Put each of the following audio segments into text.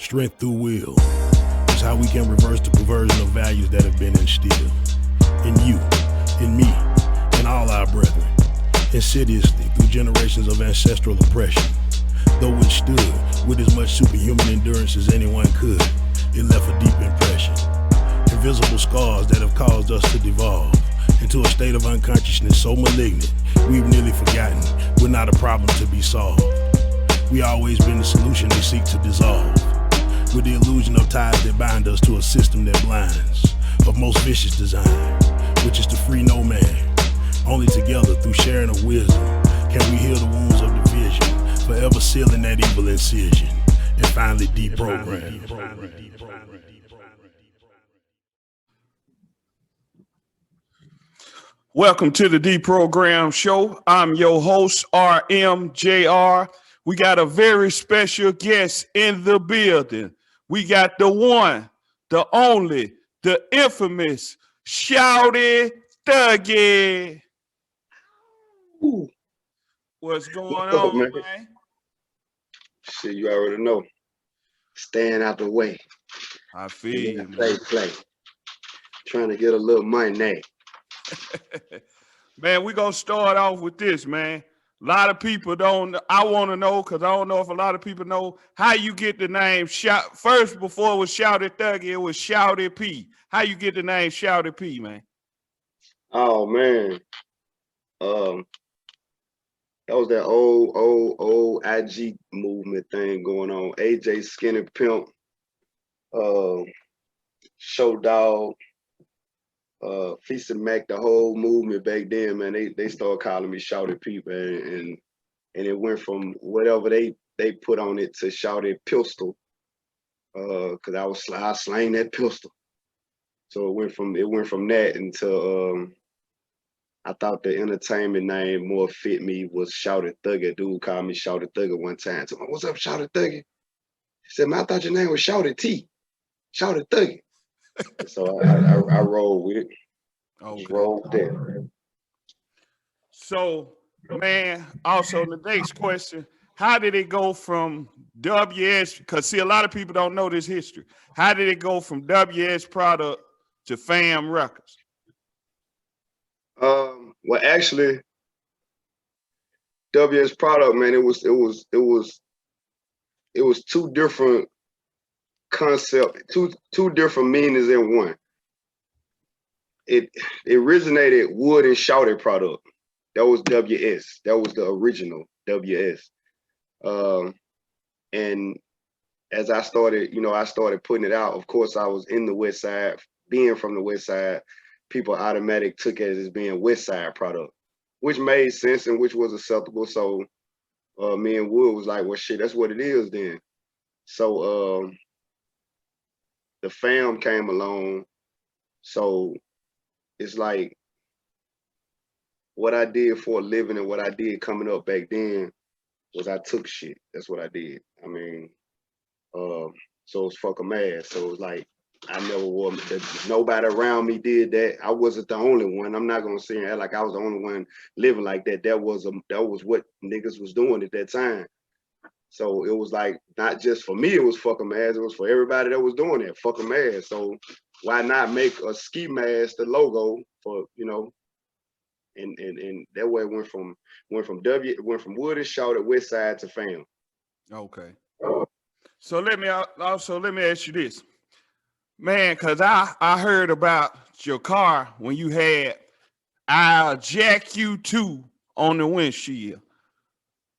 Strength through will is how we can reverse the perversion of values that have been instilled in you, in me, and all our brethren, insidiously through generations of ancestral oppression. Though it stood with as much superhuman endurance as anyone could, it left a deep impression. Invisible scars that have caused us to devolve into a state of unconsciousness so malignant, we've nearly forgotten we're not a problem to be solved. We always been the solution they seek to dissolve, with the illusion of ties that bind us to a system that blinds, of most vicious design, which is to free no man. Only together, through sharing of wisdom, can we heal the wounds of division, forever sealing that evil incision, and finally deprogram. Welcome to the Deprogram Show. I'm your host, RMJR. We got a very special guest in the building. We got the one, the only, the infamous Shawdy Thuggy. Ooh. What's going on, man? Shit, you already know. Staying out the way. I feel you, play. Trying to get a little money. Man, we're going to start off with this, man. A lot of people don't, I want to know, because I don't know if a lot of people know how you get the name. First, before it was Shawdy Thuggy, it was Shawdy P. How you get the name Shawdy P, man? Oh, man. That was that old IG movement thing going on. AJ Skinny Pimp, Show Dog, Feast and Mac, the whole movement back then, man, they started calling me Shawdy P, man, and it went from whatever they put on it to Shawty Pistol, cause I slang that pistol. So it went from that into I thought the entertainment name more fit me was Shawdy Thuggy. Dude called me Shawdy Thuggy one time. So, what's up, Shawdy Thuggy? He said, man, I thought your name was Shawdy T. Shawdy Thuggy. So I rolled with it. Okay. Rolled there. So, man, also the next question, how did it go from WS, because see, a lot of people don't know this history. How did it go from WS Product to Fam Records? Well, actually, WS Product, man, it was two different concepts, two different meanings in one. It originated Wood and Shawty Product. That was WS. That was the original WS. And as I started putting it out. Of course, I was in the West Side. Being from the West Side, people automatically took it as being West Side Product, which made sense and which was acceptable. So me and Wood was like, well, shit, that's what it is then. So the fam came along. So it's like what I did for a living and what I did coming up back then was I took shit. That's what I did. I mean, so it's fuck 'em ass. So it was like, I never was, nobody around me did that. I wasn't the only one. I'm not gonna say that like I was the only one living like that. That was what niggas was doing at that time. So it was like, not just for me, it was fuck 'em ass. It was for everybody that was doing that, fuck 'em ass. So why not make a ski mask the logo for, and that way it went from Wood and Shawty West Side to Fam. Okay. So let me ask you this. Man, because I heard about your car when you had I'll Jack You 2 on the windshield.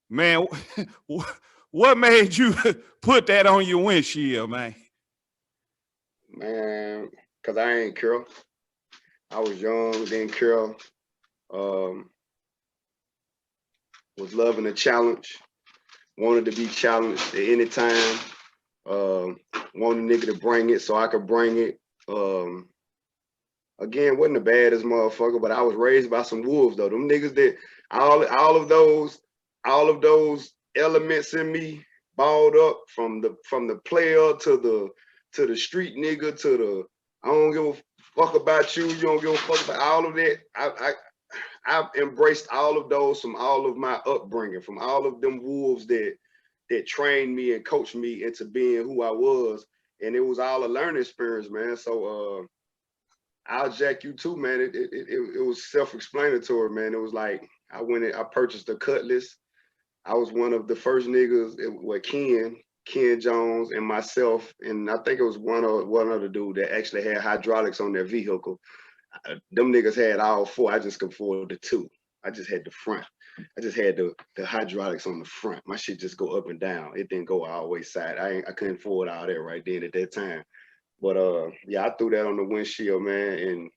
Man, what made you put that on your windshield, man? Man, because I ain't care. I was young, didn't care. Was loving a challenge. Wanted to be challenged at any time. Wanted a nigga to bring it so I could bring it. Again, wasn't the baddest motherfucker, but I was raised by some wolves though. Them niggas that all of those elements in me balled up from the player to the street nigga to the I don't give a fuck about you don't give a fuck about all of that. I've embraced all of those from all of my upbringing, from all of them wolves that that trained me and coached me into being who I was. And it was all a learning experience, man. So I'll jack you too, man. It was self-explanatory, man. It was like I purchased a Cutlass. I was one of the first niggas with Ken Jones and myself, and I think it was one other dude that actually had hydraulics on their vehicle. Them niggas had all four. I just could afford the two. I just had the front. I just had the hydraulics on the front. My shit just go up and down. It didn't go all the way side. I couldn't afford all that right then at that time. But yeah, I threw that on the windshield, man,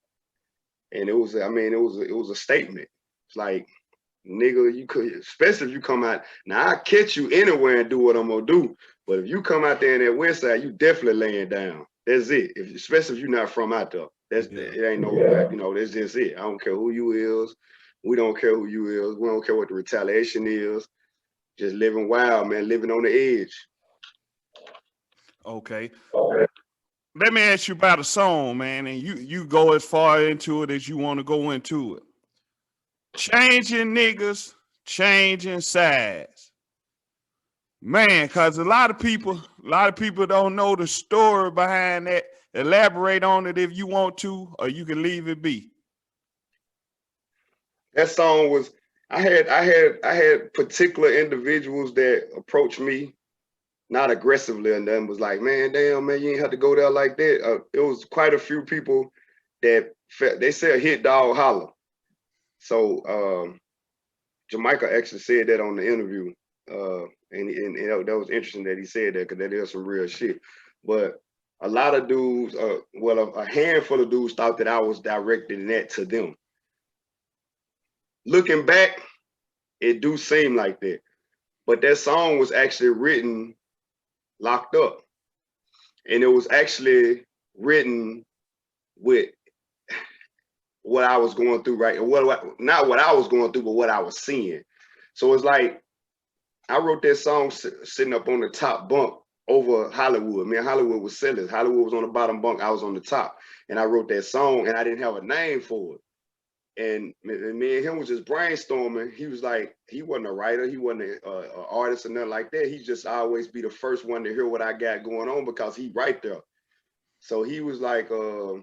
and it was, I mean, it was a statement. It's like, nigga, you could, especially if you come out. Now I catch you anywhere and do what I'm gonna do. But if you come out there in that west side, you definitely laying down. That's it. Especially if you're not from out there. It ain't no, you know, that's just it. I don't care who you is. We don't care who you is. We don't care what the retaliation is. Just living wild, man, living on the edge. Okay. Let me ask you about a song, man, and you go as far into it as you want to go into it. Changing niggas, changing sides. Man, cause a lot of people don't know the story behind that. Elaborate on it if you want to, or you can leave it be. That song was, I had particular individuals that approached me, not aggressively, and then was like, man, damn, man, you ain't have to go there like that. It was quite a few people that they said hit dog holler. So Jamaica actually said that on the interview, and that was interesting that he said that, because that is some real shit. But a lot of dudes, a handful of dudes thought that I was directing that to them. Looking back, it do seem like that. But that song was actually written locked up. And it was actually written with what I was going through, right? Not what I was going through, but what I was seeing. So it's like, I wrote that song sitting up on the top bunk over Hollywood. Man, Hollywood was sellers. Hollywood was on the bottom bunk. I was on the top. And I wrote that song, and I didn't have a name for it. And me and him was just brainstorming. He was like, he wasn't a writer. He wasn't an artist or nothing like that. He just always be the first one to hear what I got going on because he right there. So he was like, there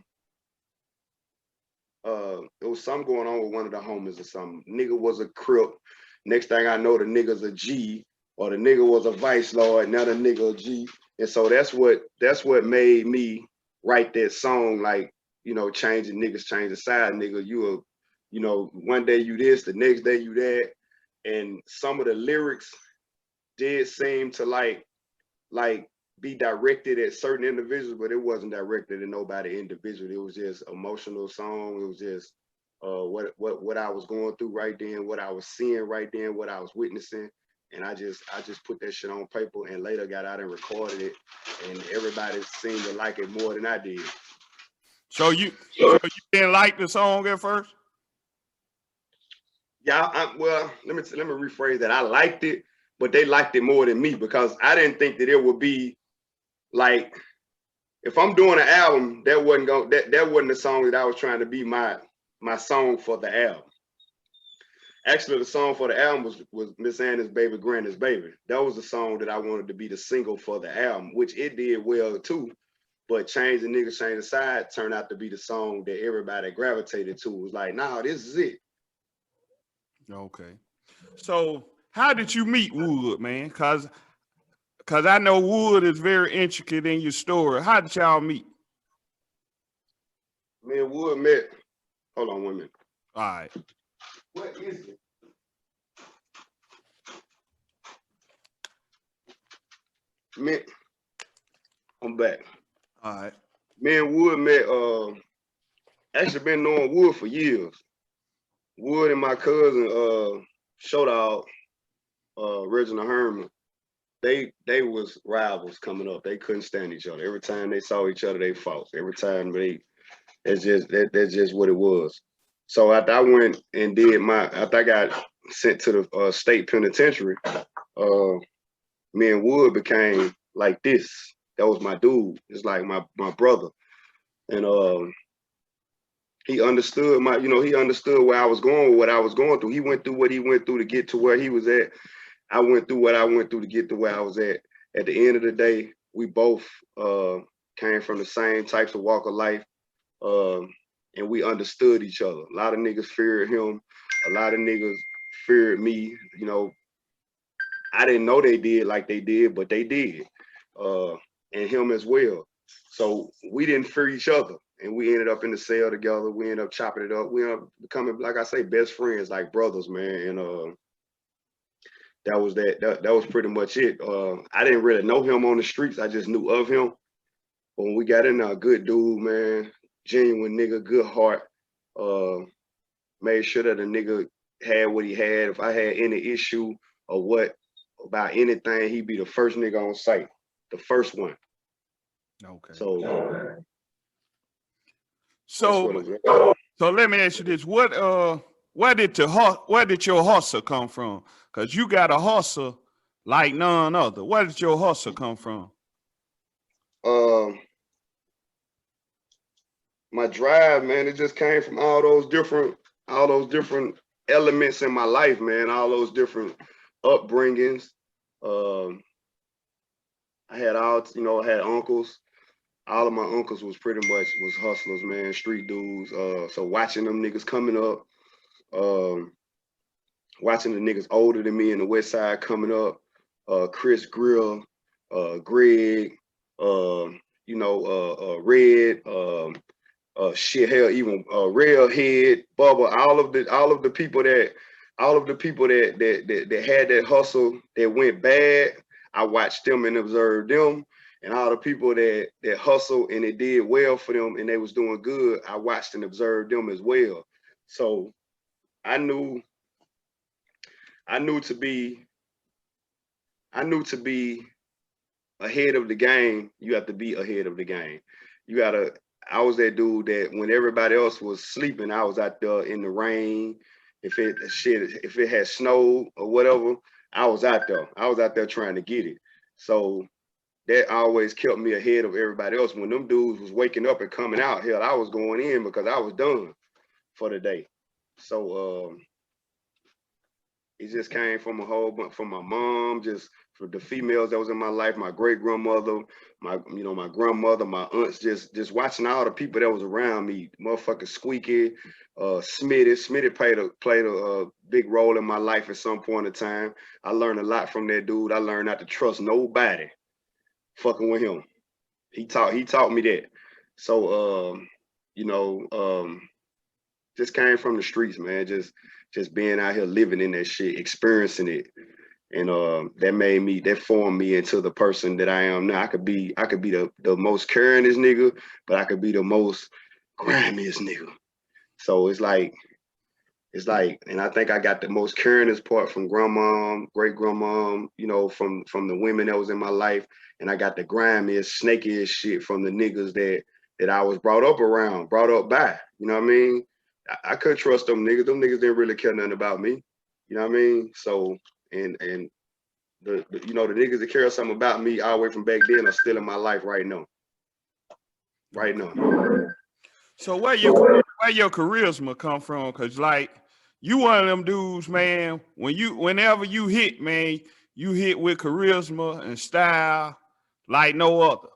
was something going on with one of the homies or something. Nigga was a Crip. Next thing I know, the nigga's a G, or the nigga was a vice lord, now the nigga a G. And so that's what made me write that song, like, you know, changing niggas, changing side, nigga. You know, one day you this, the next day you that. And some of the lyrics did seem to like be directed at certain individuals, but it wasn't directed at nobody individually. It was just emotional song. It was just what I was going through right then, what I was seeing right then, what I was witnessing. And I just put that shit on paper, and later got out and recorded it, and everybody seemed to like it more than I did. So you didn't like the song at first? Yeah, well, let me rephrase that. I liked it, but they liked it more than me, because I didn't think that it would be like, if I'm doing an album, that wasn't the song that I was trying to be my song for the album. Actually, the song for the album was Miss Anna's Baby, Granny's Baby. That was the song that I wanted to be the single for the album, which it did well too. But Change the Niggas, Change the Side turned out to be the song that everybody gravitated to. It was like, nah, this is it. Okay. So how did you meet Wood, man? Cause I know Wood is very intricate in your story. How did y'all meet? Me and Wood met. Hold on 1 minute. All right. What is it? Me, I'm back. All right. Me and Wood met, actually been knowing Wood for years. Wood and my cousin, Shawdy, Reginald Herman, they was rivals coming up. They couldn't stand each other. Every time they saw each other, they fought. Every time that's just what it was. So after I went and after I got sent to the state penitentiary, me and Wood became like this. That was my dude. It's like my brother. And he understood he understood where I was going with what I was going through. He went through what he went through to get to where he was at. I went through what I went through to get to where I was at. At the end of the day, we both came from the same types of walk of life, and we understood each other. A lot of niggas feared him. A lot of niggas feared me. You know, I didn't know they did like they did, but they did, and him as well. So we didn't fear each other, and we ended up in the cell together. We ended up chopping it up. We ended up becoming, like I say, best friends, like brothers, man. And that was that was pretty much it. I didn't really know him on the streets. I just knew of him. But when we got in there, good dude, man, genuine nigga, good heart. Made sure that the nigga had what he had. If I had any issue or what about anything, he'd be the first nigga on site, the first one. Okay. So let me ask you this: where did your hustle come from? Cause you got a hustle like none other. Where did your hustle come from? My drive, man, it just came from all those different elements in my life, man. All those different upbringings. I had I had uncles. All of my uncles was pretty much hustlers, man, street dudes. So watching them niggas coming up, watching the niggas older than me in the West Side coming up, Chris Grill, Greg, Red, shit, hell, even Railhead, Bubba, all of the people that had that hustle that went bad, I watched them and observed them. And all the people that hustled and it did well for them and they was doing good, I watched and observed them as well. So I knew to be ahead of the game, you have to be ahead of the game. I was that dude that when everybody else was sleeping, I was out there in the rain. If it had snowed or whatever, I was out there. I was out there trying to get it. So that always kept me ahead of everybody else. When them dudes was waking up and coming out, hell, I was going in because I was done for the day. So it just came from a whole bunch, from my mom, just for the females that was in my life, my great grandmother, my grandmother, my aunts, just watching all the people that was around me, motherfucking Squeaky, Smitty played a big role in my life at some point in time. I learned a lot from that dude. I learned not to trust nobody fucking with him. He taught me that. So just came from the streets, man. Just being out here living in that shit, experiencing it. And that formed me into the person that I am now. I could be the most caringest nigga, but I could be the most grimiest nigga. So it's like, and I think I got the most caringest part from grandmom, great grandmom, from the women that was in my life. And I got the grimiest, snakiest shit from the niggas that I was brought up by, you know what I mean? I couldn't trust them niggas. Them niggas didn't really care nothing about me. You know what I mean? So, and the niggas that care something about me all the way from back then are still in my life right now. Right now. So where your charisma come from? Cause like you one of them dudes, man, whenever you hit, man, you hit with charisma and style like no other.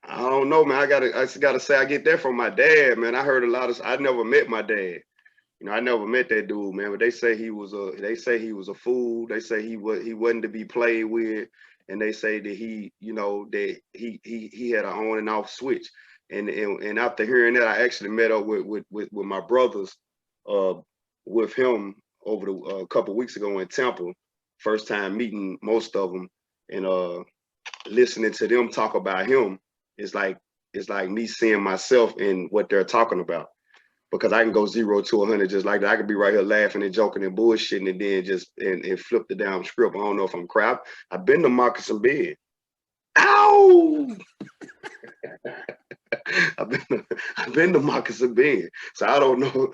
I don't know, man. I just gotta say I get that from my dad, man. I heard a lot of. I never met my dad. I never met that dude, man. But they say he was a fool. They say he wasn't to be played with, and they say that he had an on and off switch. And after hearing that, I actually met up with my brothers, with him over a couple weeks ago in Tampa. First time meeting most of them, and listening to them talk about him. It's like me seeing myself in what they're talking about, because I can go 0 to 100 just like that. I could be right here laughing and joking and bullshitting and then just and flip the damn script. I don't know if I'm crap. I've been to moccasin bed. Ow! I've been to moccasin bed. So I don't know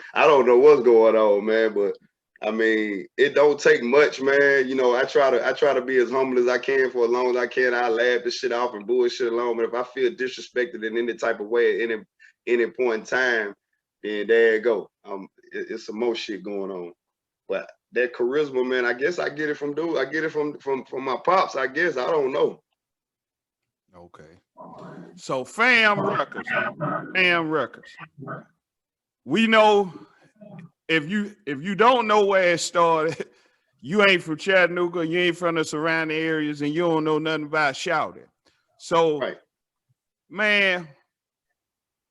what's going on, man. But I mean, it don't take much, man. I try to be as humble as I can for as long as I can. I laugh the shit off and bullshit along. But if I feel disrespected in any type of way at any point in time, then there you go. It's some more shit going on. But that charisma, man. I guess I get it from dude. I get it from my pops. I guess I don't know. Okay. So Fam Records. We know if you don't know where it started, you ain't from Chattanooga, you ain't from the surrounding areas, and you don't know nothing about Shawdy. So, Right. man,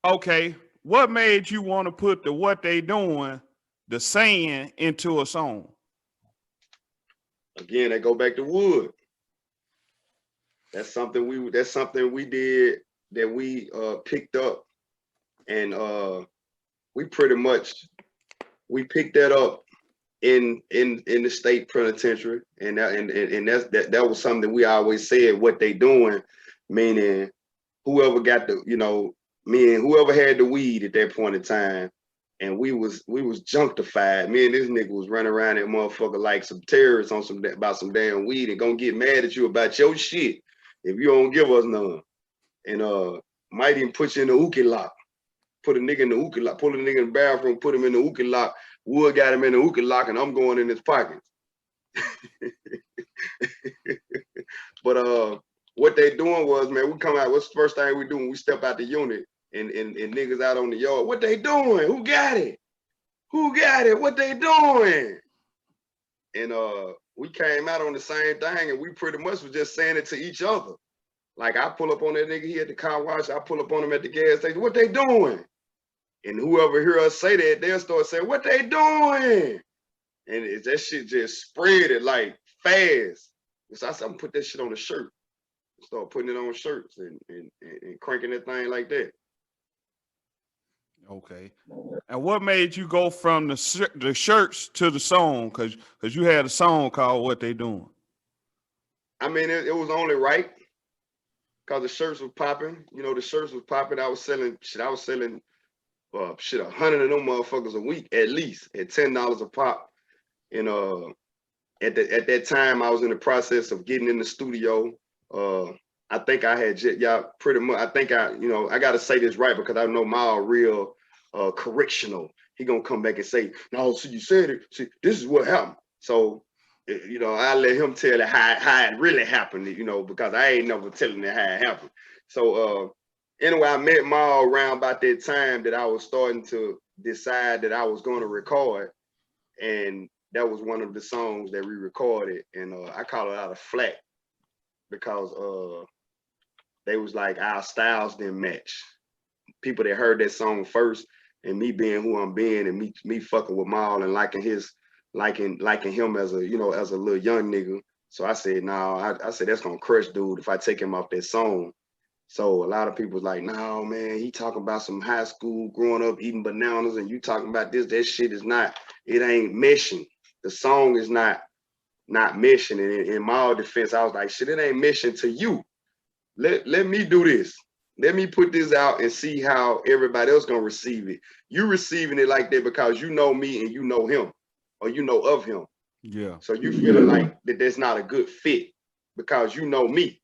okay, what made you want to put the What They Doing, the saying, into a song? Again, they go back to Wood. That's something we did that we picked up, and we picked that up in the state penitentiary, and that was something we always said. What they doing, meaning whoever got the, me and whoever had the weed at that point in time, and we was junctified. Me and this nigga was running around that motherfucker like some terrorists on about some damn weed, and gonna get mad at you about your shit if you don't give us none. And might even put you in the ookie lock. Put a nigga in the ookie lock, pull a nigga in the bathroom, put him in the ookie lock. Wood got him in the ookie lock, and I'm going in his pockets. But what they doing was, man, we come out. What's the first thing we do when we step out the unit and niggas out on the yard? What they doing? Who got it? Who got it? What they doing? And we came out on the same thing, and we pretty much was just saying it to each other. Like, I pull up on that nigga, he at the car wash, I pull up on him at the gas station. What they doing? And whoever hear us say that, they'll start saying, what they doing? And that shit just spread it like fast. So I said, I'm gonna put that shit on a shirt. Start putting it on shirts and cranking that thing like that. Okay. And what made you go from the shirts to the song? Cause you had a song called What They Doing. I mean, it was only right. Cause the shirts was popping. The shirts was popping. I was selling 100 of them motherfuckers a week at least at $10 a pop. And at that time I was in the process of getting in the studio. I think I had pretty much. I think I gotta say this right because I know Mal real correctional. He gonna come back and say, no, see, you said it. See, this is what happened. So I let him tell it how it really happened, because I ain't never telling it how it happened. So anyway, I met Mal around about that time that I was starting to decide that I was going to record, and that was one of the songs that we recorded, and I call it out of flat because they was like our styles didn't match. People that heard that song first, and me being who I'm being, and me fucking with Mal and liking him as a little young nigga. So I said, no, I said that's gonna crush dude if I take him off that song. So a lot of people was like, no, man, he talking about some high school growing up eating bananas, and you talking about this. That shit is not. It ain't meshing. The song is not meshing. And in my defense, I was like, shit, it ain't meshing to you. Let me do this. Let me put this out and see how everybody else gonna receive it. You receiving it like that because you know me and you know him, or you know of him. Yeah. So you feeling like that's not a good fit because you know me.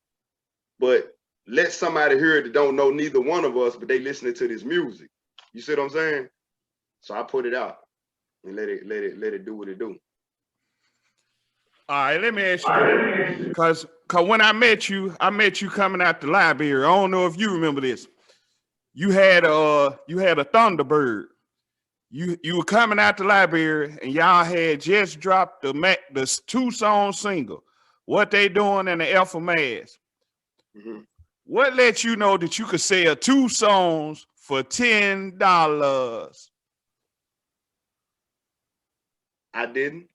But let somebody hear it that don't know neither one of us, but they listening to this music. You see what I'm saying? So I put it out and let it do what it do. All right, let me ask you, because when I met you coming out the library. I don't know if you remember this. You had a Thunderbird. You were coming out the library, and y'all had just dropped the 2-song single, What They Doing and the Alpha Mass. Mm-hmm. What let you know that you could sell 2 songs for $10? I didn't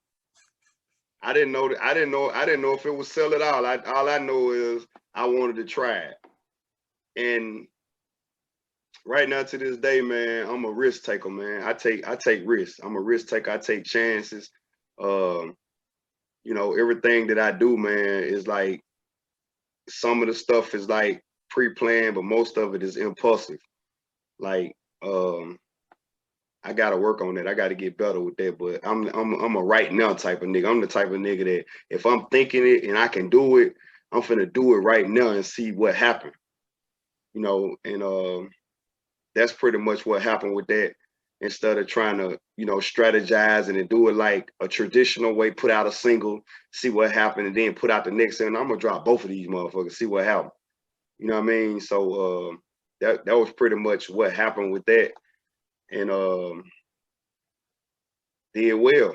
know that. I didn't know if it would sell at all. All I know is I wanted to try it. And right now to this day, man, I'm a risk taker, man. I take risks. I'm a risk taker. I take chances. Everything that I do, man, is like some of the stuff is like pre-planned, but most of it is impulsive. Like I gotta work on that. I gotta get better with that. But I'm a right now type of nigga. I'm the type of nigga that if I'm thinking it and I can do it, I'm finna do it right now and see what happened. And that's pretty much what happened with that. instead of trying to, strategize and do it like a traditional way, put out a single, see what happened, and then put out the next single. I'm gonna drop both of these motherfuckers, see what happened. You know what I mean? So that was pretty much what happened with that. And did well.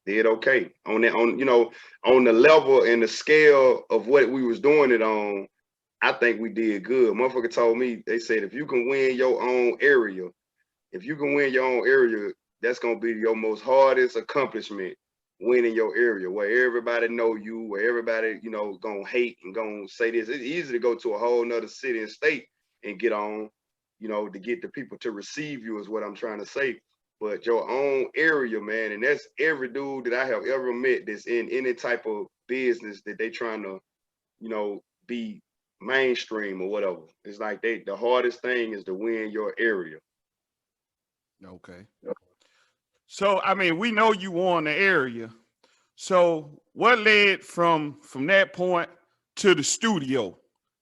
Did okay. On the level and the scale of what we was doing it on, I think we did good. Motherfucker told me, they said, if you can win your own area, that's gonna be your most hardest accomplishment, winning your area, where everybody know you, where everybody, gonna hate and gonna say this. It's easy to go to a whole nother city and state and get on, to get the people to receive you is what I'm trying to say. But your own area, man, and that's every dude that I have ever met that's in any type of business that they trying to, be mainstream or whatever. It's like the hardest thing is to win your area. Okay. So I mean, we know you won the area. So what led from that point to the studio?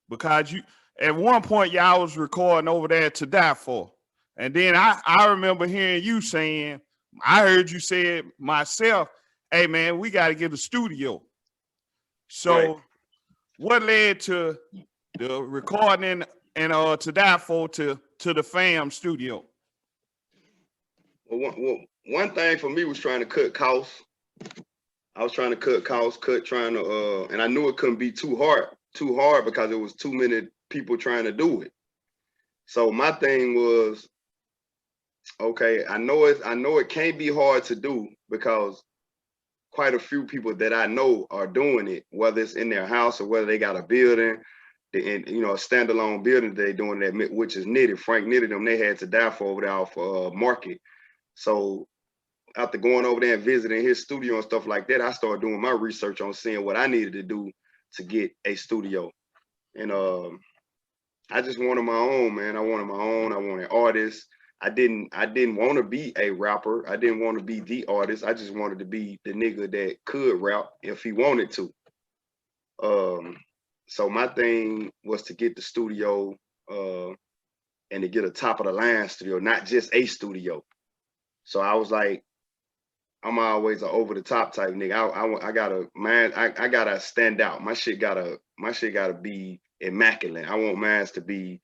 Because you at one point y'all was recording over there To Die For. And then I remember hearing you saying, I heard you say it myself, hey man, we got to get a studio. So right. What led to the recording and To Die For to the fam studio? Well, one thing for me was trying to cut costs. I was trying to cut costs, and I knew it couldn't be too hard because it was too many people trying to do it. So my thing was, okay, I know it can't be hard to do because quite a few people that I know are doing it, whether it's in their house or whether they got a building, a standalone building they're doing that, which is knitted. Frank knitted them. They had To Die For over there off Market. So after going over there and visiting his studio and stuff like that, I started doing my research on seeing what I needed to do to get a studio. And I just wanted my own, man. I wanted artists. I didn't want to be a rapper. I didn't want to be the artist. I just wanted to be the nigga that could rap if he wanted to. So my thing was to get the studio and to get a top of the line studio, not just a studio. So I was like, I'm always an over the top type nigga. I gotta stand out. My shit gotta be immaculate. I want mine to be,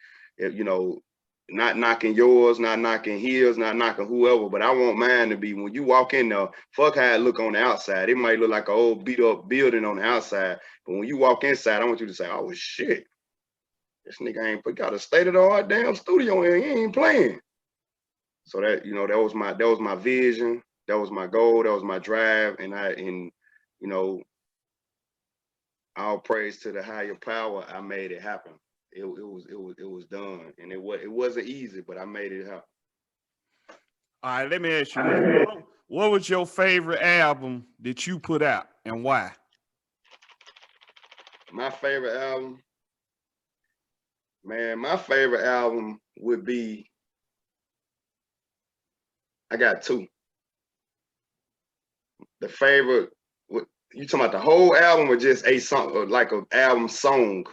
not knocking yours, not knocking his, not knocking whoever, but I want mine to be, when you walk in there, fuck how it look on the outside. It might look like an old beat up building on the outside, but when you walk inside, I want you to say, oh shit, this nigga got a state of the art damn studio and he ain't playing. So that, that was my vision, that was my goal, that was my drive, and all praise to the higher power, I made it happen. It was done, and it wasn't easy, but I made it happen. All right, let me ask you, what was your favorite album that you put out and why? My favorite album, man, would be, I got two. The favorite, you talking about the whole album or just a song, or like an album song?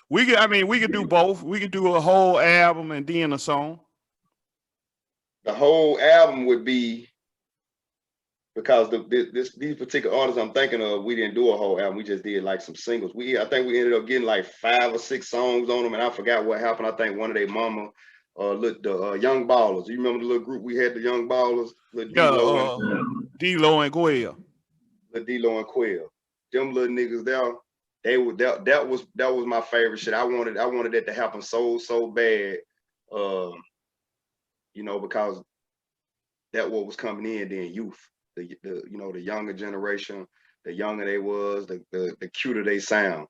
We could do both. We could do a whole album and then a song. The whole album would be, because these particular artists I'm thinking of, we didn't do a whole album. We just did like some singles. I think we ended up getting like 5 or 6 songs on them, and I forgot what happened. I think one of their mama, the Young Ballers. You remember the little group we had, the Young Ballers? D-Lo and Quell. D-Lo and Quell. Them little niggas there. That was my favorite shit. I wanted that to happen so bad, because that what was coming in then, youth, the younger generation, the younger they was, the cuter they sound,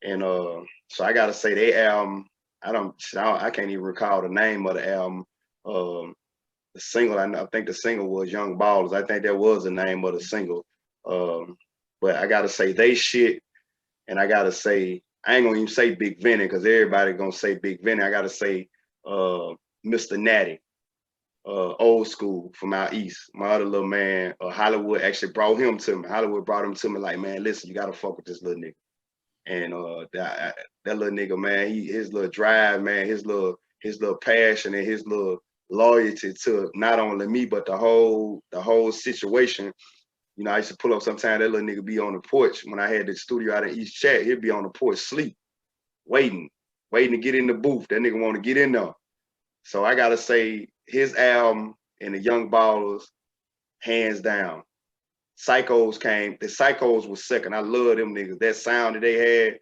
and so I gotta say they album. I can't even recall the name of the album. The single, I think the single was Young Ballers. I think that was the name of the single. But I gotta say they shit. And I gotta say, I ain't gonna even say Big Vinny because everybody gonna say Big Vinny. I gotta say Mr. Natty, old school from out east. My other little man, Hollywood actually brought him to me. Hollywood brought him to me like, man, listen, you gotta fuck with this little nigga. And that little nigga, man, his little drive, man, his little passion and his little loyalty to not only me but the whole situation. You know, I used to pull up sometimes, that little nigga be on the porch. When I had the studio out in East Chat, he'd be on the porch sleep, waiting to get in the booth. That nigga want to get in there. So I gotta say his album and the Young Ballers, hands down. Psychos came, the Psychos was second. I love them niggas. That sound that they had,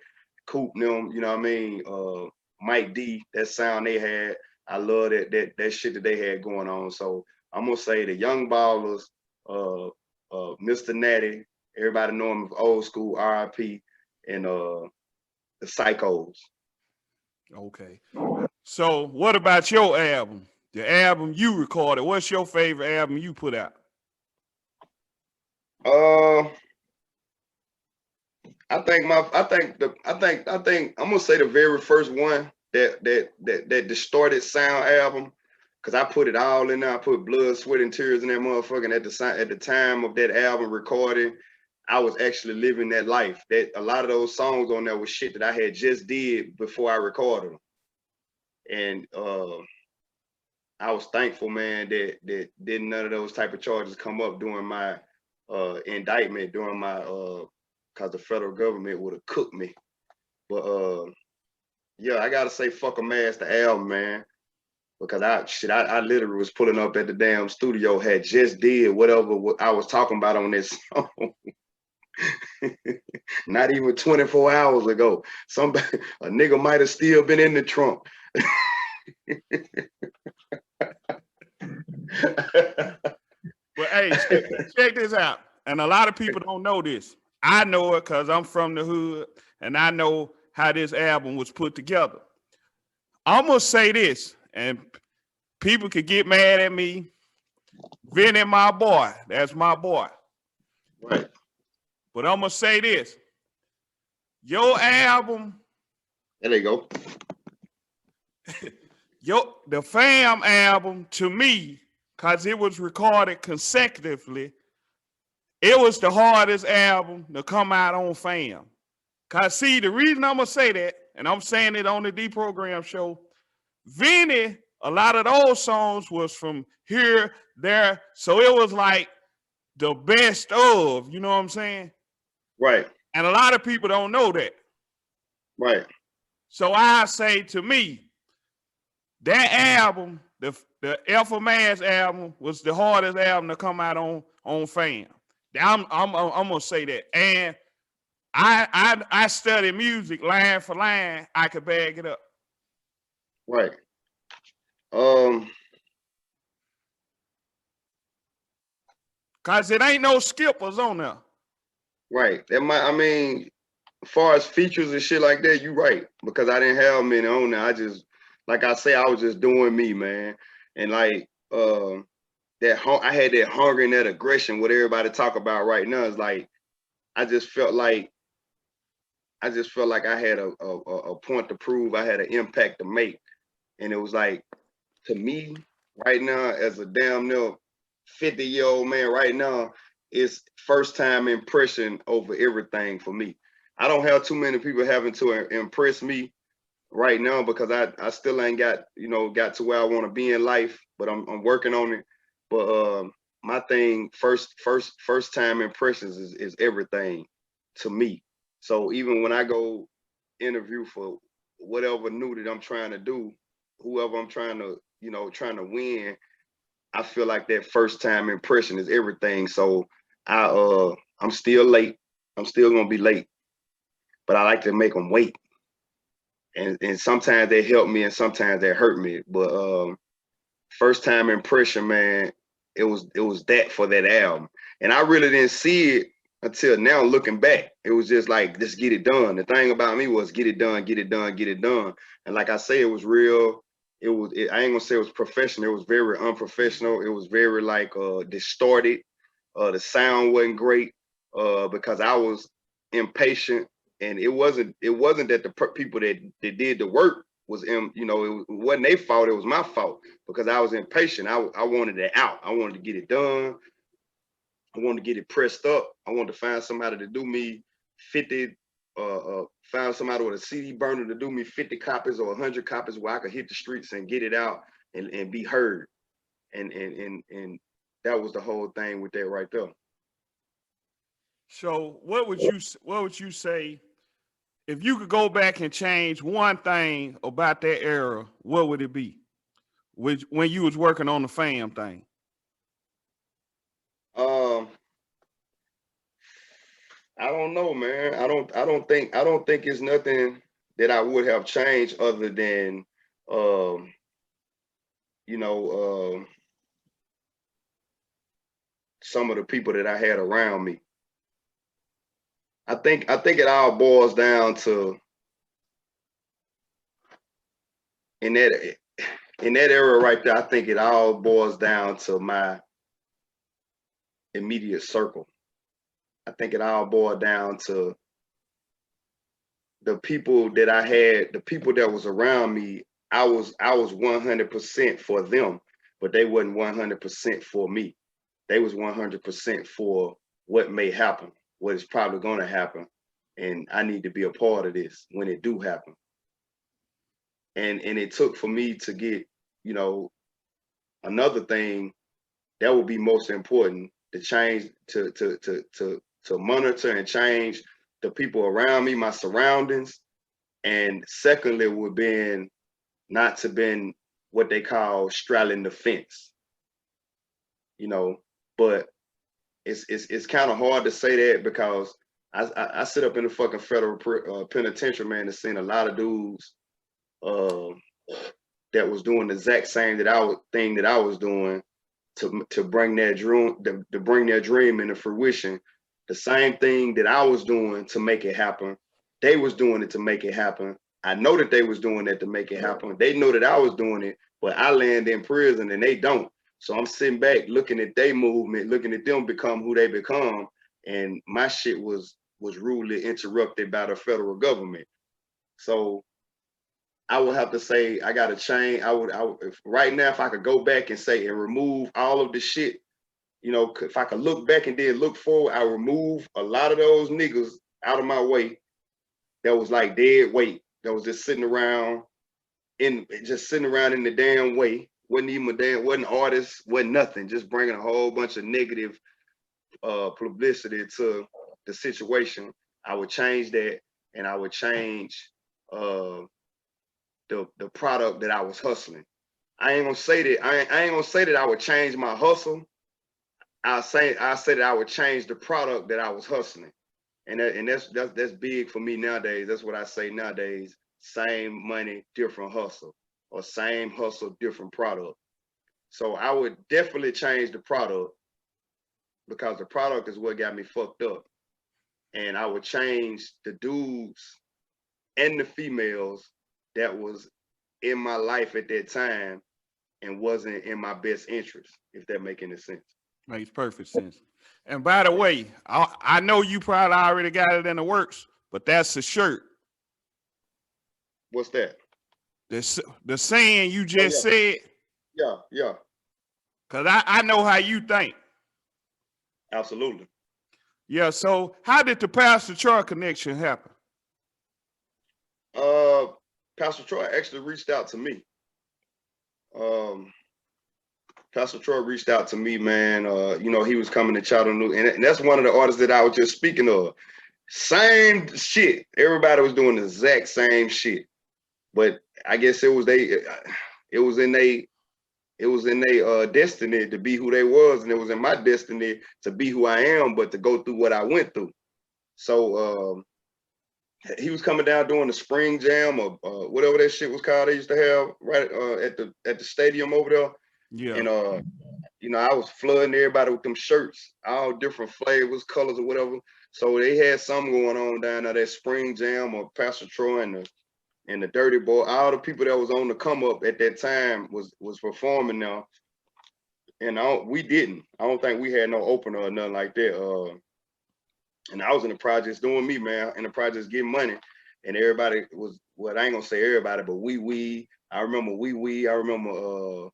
Coop them, you know what I mean? Mike D, that sound they had. I love that shit that they had going on. So I'm gonna say the Young Ballers, Mr. Natty, everybody know him of old school, RIP, and the Psychos. Okay. So what about your album? The album you recorded. What's your favorite album you put out? I think I'm gonna say the very first one, that distorted sound album, cause I put it all in there. I put blood, sweat, and tears in that motherfucker. And at the time of that album recording, I was actually living that life. That a lot of those songs on there was shit that I had just did before I recorded them. And I was thankful, man, that didn't none of those type of charges come up during my indictment, during my cause the federal government would have cooked me. But yeah, I gotta say fuck a mask the album, man. Because I literally was pulling up at the damn studio, had just did whatever I was talking about on this song. Not even 24 hours ago. A nigga might have still been in the trunk. Well, hey, check this out. And a lot of people don't know this. I know it because I'm from the hood and I know how this album was put together. I'm gonna say this, and people could get mad at me. Vinny, my boy, that's my boy. Right. But I'm gonna say this. Your album. There you go. The Fam album, to me, because it was recorded consecutively, it was the hardest album to come out on Fam. Because, see, the reason I'm going to say that, and I'm saying it on the Deprogram Show, Vinny, a lot of those songs was from here, there. So it was like the best of, you know what I'm saying? Right. And a lot of people don't know that. Right. So I say, to me, that album, the Alpha Man's album, was the hardest album to come out on Fam. I'm gonna say that. And I study music line for line. I could bag it up. Right. Cause it ain't no skippers on there. Right. I mean, as far as features and shit like that, you right. Because I didn't have many on there. I just, like I say, I was just doing me, man. And like I had that hunger and that aggression, what everybody talk about right now is like, I just felt like I had a point to prove, I had an impact to make. And it was like, to me, right now, as a damn near 50-year-old man right now, it's first time impression over everything for me. I don't have too many people having to impress me right now because I still ain't got to where I want to be in life, but I'm working on it. But my thing, first time impressions is everything to me. So even when I go interview for whatever new that I'm trying to do, whoever I'm trying to win, I feel like that first time impression is everything. So I'm still late. I'm still gonna be late, but I like to make them wait. And sometimes they help me and sometimes they hurt me. But first time impression, man, it was that for that album. And I really didn't see it until now looking back. It was just like, just get it done. The thing about me was get it done, get it done, get it done. And like I say, it was real. I ain't gonna say it was professional. It was very unprofessional. It was very like distorted. The sound wasn't great because I was impatient, and it wasn't that the people that did the work was it wasn't their fault. It was my fault because I was impatient. I wanted it out. I wanted to get it done. I wanted to get it pressed up. I wanted to find somebody to do me 50. Found somebody with a CD burner to do me 50 copies or 100 copies where I could hit the streets and get it out and be heard. and that was the whole thing with that right there. So what would you say if you could go back and change one thing about that era? What would it be? When you was working on the fam thing? Um, I don't know, man. I don't think it's nothing that I would have changed other than um, you know, some of the people that I had around me. I think it all boils down to in that era right there. I think it all boils down to my immediate circle. I think it all boiled down to the people that I had, the people that was around me. I was 100% for them, but they wasn't 100% for me. They was 100% for what may happen, what is probably going to happen, and I need to be a part of this when it do happen. And it took for me to get, you know, another thing that would be most important to change, to monitor and change the people around me, my surroundings. And secondly, would been not to been what they call straddling the fence, you know. But it's kind of hard to say that because I sit up in the fucking federal penitentiary, man, and seen a lot of dudes that was doing the exact same thing that I was doing to bring their dream into fruition. The same thing that I was doing to make it happen, they was doing it to make it happen. I know that they was doing that to make it happen. They know that I was doing it, but I land in prison and they don't. So I'm sitting back looking at their movement, looking at them become who they become, and my shit was rudely interrupted by the federal government. So I would have to say I got to change. I would right now, if I could go back and say and remove all of the shit, you know, if I could look back and then look forward, I remove a lot of those niggas out of my way that was like dead weight, that was just sitting around in the damn way. Wasn't artists, wasn't nothing, just bringing a whole bunch of negative publicity to the situation. I would change that, and I would change the product that I was hustling. I ain't gonna say that I ain't gonna say that I would change my hustle. I say that I would change the product that I was hustling, and that's big for me nowadays. That's what I say nowadays. Same money, different hustle, or same hustle, different product. So I would definitely change the product because the product is what got me fucked up, and I would change the dudes and the females that was in my life at that time and wasn't in my best interest, if that make any sense. Makes perfect sense. And by the way, I know you probably already got it in the works, but that's the shirt. What's that? The saying you just said. Yeah. Because I know how you think. Absolutely. Yeah, so how did the Pastor Troy connection happen? Pastor Troy actually reached out to me. Pastor Troy reached out to me, man. You know, he was coming to Chattanooga, and that's one of the artists that I was just speaking of. Same shit. Everybody was doing the exact same shit, but I guess it was in their destiny to be who they was, and it was in my destiny to be who I am, but to go through what I went through. So he was coming down doing the spring jam or whatever that shit was called. They used to have right at the stadium over there. Yeah. And you know, I was flooding everybody with them shirts, all different flavors, colors, or whatever. So they had something going on down there, that spring jam or Pastor Troy and the Dirty Boy. All the people that was on the come up at that time was performing now. And we didn't. I don't think we had no opener or nothing like that. And I was in the projects doing me, man, in the projects getting money. And everybody was, well, I ain't gonna say everybody, but I remember I remember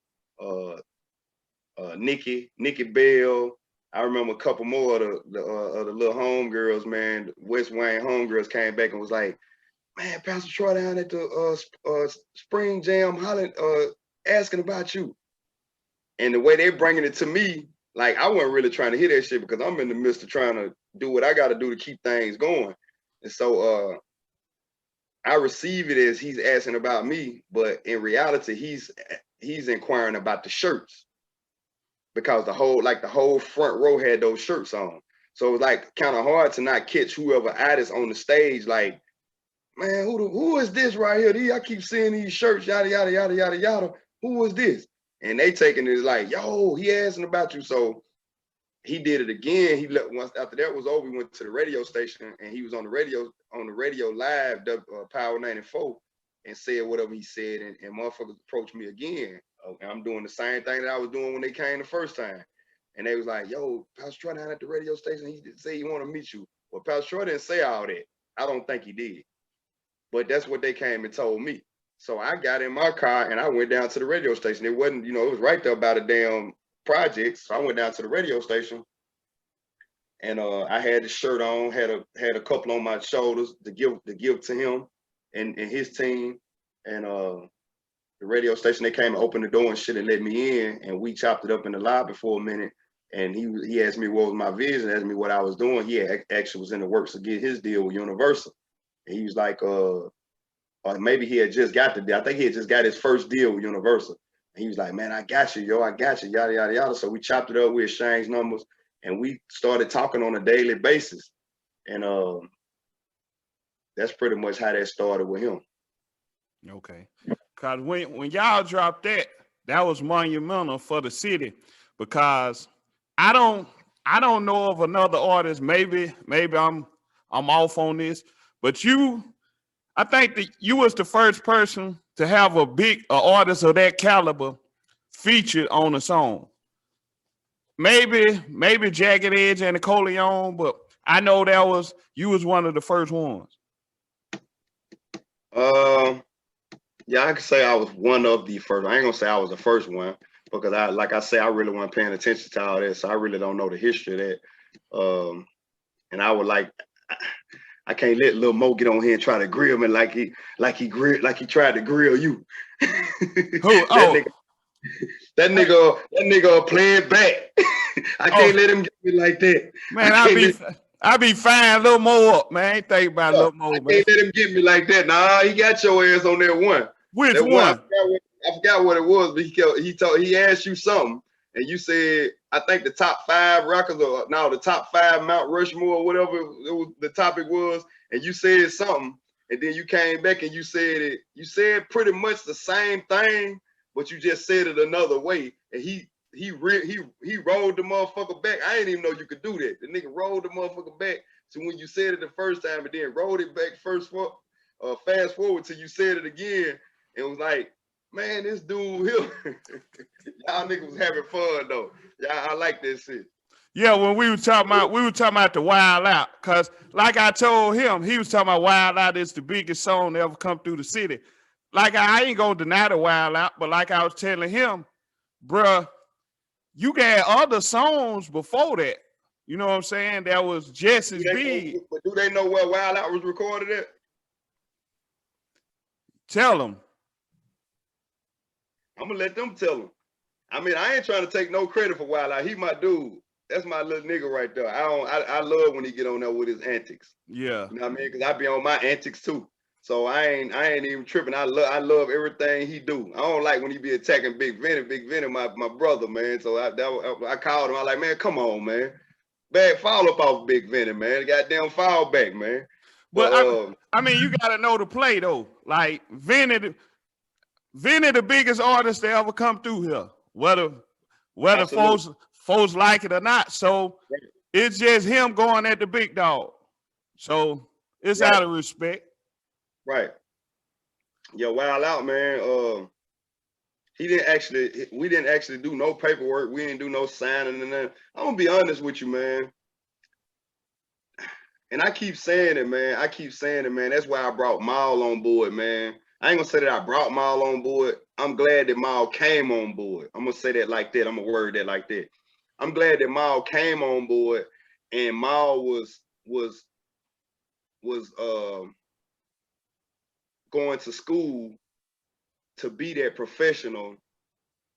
Nikki Bell. I remember a couple more of the little homegirls, man. West Wayne homegirls came back and was like, man, Pastor Troy down at the Spring Jam hollering, asking about you. And the way they bringing it to me, like I wasn't really trying to hear that shit because I'm in the midst of trying to do what I got to do to keep things going. And so I receive it as he's asking about me, but in reality, he's inquiring about the shirts because the whole front row had those shirts on. So it was like kind of hard to not catch whoever artist on the stage. Like, man, who is this right here? I keep seeing these shirts, yada yada yada yada yada. Who is this? And they taking it like, yo, he asking about you. So he did it again. He once after that was over, he went to the radio station and he was on the radio live, Power 94, and said whatever he said. And motherfuckers approached me again. And I'm doing the same thing that I was doing when they came the first time. And they was like, yo, Pastor Troy down at the radio station, he said he want to meet you. Well, Pastor Troy didn't say all that. I don't think he did. But that's what they came and told me. So I got in my car and I went down to the radio station. It wasn't, it was right there about a damn project. So I went down to the radio station and I had the shirt on, had a couple on my shoulders to give to him and his team. And the radio station, they came and opened the door and shit and let me in, and we chopped it up in the lobby for a minute. And he asked me what was my vision, asked me what I was doing. He actually was in the works to get his deal with Universal. And he was like, or maybe he had just got the deal. I think he had just got his first deal with Universal. And he was like, man, I got you, yo, I got you, yada, yada, yada. So we chopped it up, we exchanged numbers, and we started talking on a daily basis. And that's pretty much how that started with him. Okay. Because when y'all dropped that was monumental for the city, because I don't know of another artist. Maybe I'm off on this, but I think that you was the first person to have a artist of that caliber featured on a song. Maybe Jagged Edge and Napoleon, but I know you was one of the first ones. Yeah, I could say I was one of the first. I ain't gonna say I was the first one because like I say, I really wasn't paying attention to all that, so I really don't know the history of that. And I would I can't let Lil Mo get on here and try to grill me like he tried to grill you. Who? that nigga playing back. I can't let him get me like that. Man, I be fine Lil Mo up, man. I ain't think about Lil Mo, man. I can't let him get me like that. Nah, he got your ass on that one. Which one? I forgot what it was, but he asked you something, and you said, I think the top 5 records, or now the top 5 Mount Rushmore, or whatever the topic was, and you said something, and then you came back and you said it. You said pretty much the same thing, but you just said it another way, and he rolled the motherfucker back. I didn't even know you could do that. The nigga rolled the motherfucker back to when you said it the first time, and then rolled it back fast forward till you said it again. It was like, man, this dude here, y'all niggas was having fun though. Y'all, I like this shit. Yeah, when we were talking about the Wild Out, cause like I told him, he was talking about Wild Out is the biggest song to ever come through the city. Like I ain't gonna deny the Wild Out, but like I was telling him, bruh, you got other songs before that. You know what I'm saying? That was just as big. But do they know where Wild Out was recorded at? Tell them. I'm gonna let them tell them. I mean, I ain't trying to take no credit for Wild Out. He my dude. That's my little nigga right there. I love when he get on there with his antics. Yeah. You know what I mean? Because I be on my antics too. So I ain't even tripping. I love everything he do. I don't like when he be attacking Big Vinny. Big Vinny, my brother, man. So I called him. I like, man, come on, man. Fall up off Big Vinny, man. Goddamn fall back, man. But I mean, you gotta know the play though. Like Vinny, the biggest artist to ever come through here. Whether folks like it or not. So it's just him going at the big dog. So it's out of respect. Right. Yeah, Wild Out, man. We didn't actually do no paperwork. We didn't do no signing and nothing. I'm gonna be honest with you, man. And I keep saying it, man. That's why I brought Maul on board, man. I ain't gonna say that I brought Maul on board. I'm glad that Maul came on board. I'm gonna say that like that. I'm gonna word that like that. I'm glad that Maul came on board, and Maul was going to school to be that professional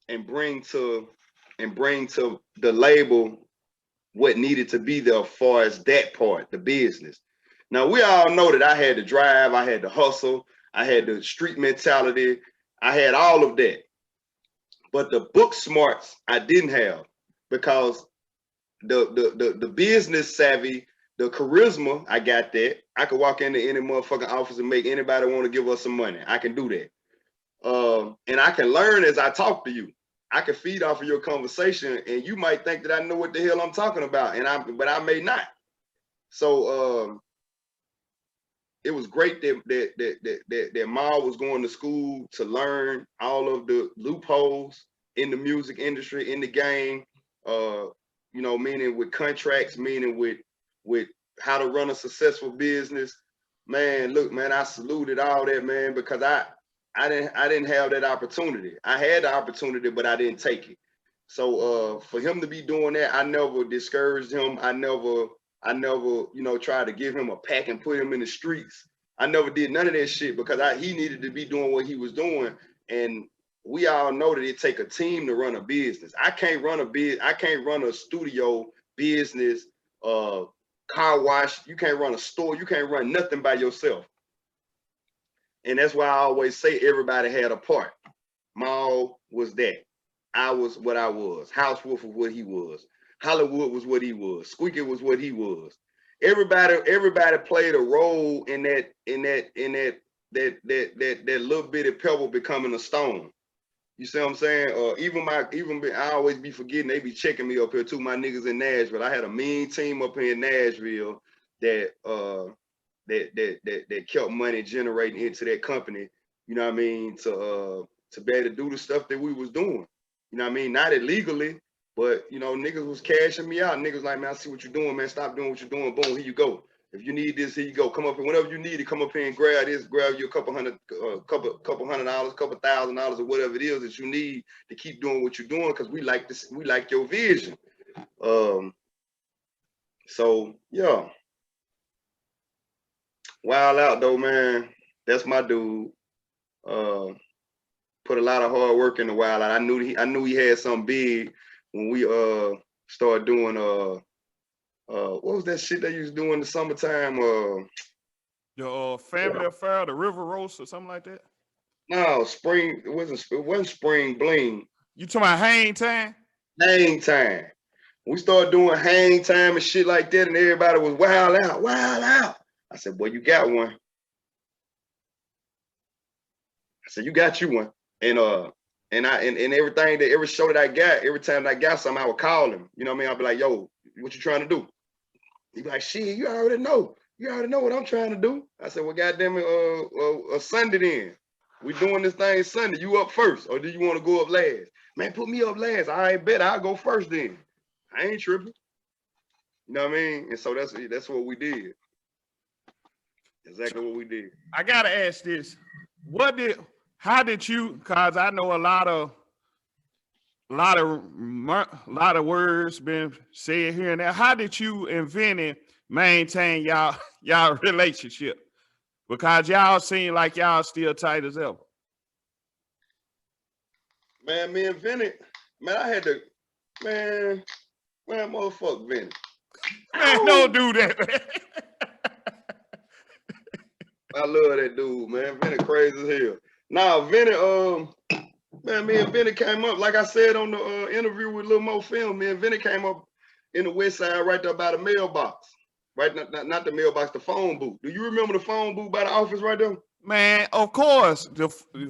and bring to and bring to the label what needed to be there as far as that part, the business. Now we all know that I had to drive, I had to hustle, I had the street mentality, I had all of that. But the book smarts I didn't have, because the business savvy, the charisma, I got that. I could walk into any motherfucking office and make anybody want to give us some money. I can do that. And I can learn as I talk to you. I can feed off of your conversation, and you might think that I know what the hell I'm talking about, but I may not. So it was great that Ma was going to school to learn all of the loopholes in the music industry, in the game. You know, meaning with contracts, meaning with how to run a successful business. Man, look, man, I saluted all that, man, because I didn't have that opportunity. I had the opportunity, but I didn't take it. So for him to be doing that, I never discouraged him. I never, you know, tried to give him a pack and put him in the streets. I never did none of that shit, because he needed to be doing what he was doing. And we all know that it take a team to run a business. I can't run a studio business, car wash. You can't run a store. You can't run nothing by yourself. And that's why I always say everybody had a part. Maul was that. I was what I was. House Wolf was what he was. Hollywood was what he was. Squeaky was what he was. Everybody played a role in that little bitty pebble becoming a stone. You see what I'm saying? I always be forgetting, they be checking me up here too, my niggas in Nashville. I had a mean team up here in Nashville that kept money generating into that company, you know what I mean, to be able to do the stuff that we was doing. You know what I mean? Not illegally, but you know, niggas was cashing me out. Niggas like, man, I see what you're doing, man. Stop doing what you're doing. Boom, here you go. If you need this, here you go. Come up here whenever you need it. Come up here and grab this. Grab you a couple $100, couple $100, couple $1,000, or whatever it is that you need to keep doing what you're doing, because we like this. We like your vision. So yeah, Wild Out though, man. That's my dude. Put a lot of hard work in the Wild Out. I knew he had something big when we started doing what was that shit they used to do in the summertime? Your family affair, the river roast or something like that? No, spring. It wasn't spring bling. You talking about hang time? Hang time. We started doing hang time and shit like that, and everybody was wild out, wild out. I said, boy, you got one. I said, you got you one. And everything that every show that I got, every time that I got something, I would call him. You know what I mean? I'd be like, yo, what you trying to do? He'd be like, shit, you already know. You already know what I'm trying to do. I said, well, goddamn it, Sunday then. We doing this thing Sunday. You up first, or do you want to go up last? Man, put me up last. I ain't bet I'll go first then. I ain't tripping. You know what I mean? And so that's what we did. Exactly what we did. I gotta ask this. How did you, cause I know a lot of words been said here and there. How did you invent and maintain y'all relationship? Because y'all seem like y'all still tight as ever. Man, me and Vinny, man, I had to, man, motherfuck Vinny. Man, don't do that, man. I love that dude, man. Vinny crazy as hell. Nah, Vinny, man, me and Vinny came up, like I said on the interview with Lil Mo Film, me and Vinny came up in the West Side right there by the mailbox. Right, not the mailbox, the phone booth. Do you remember the phone booth by the office right there? Man, of course.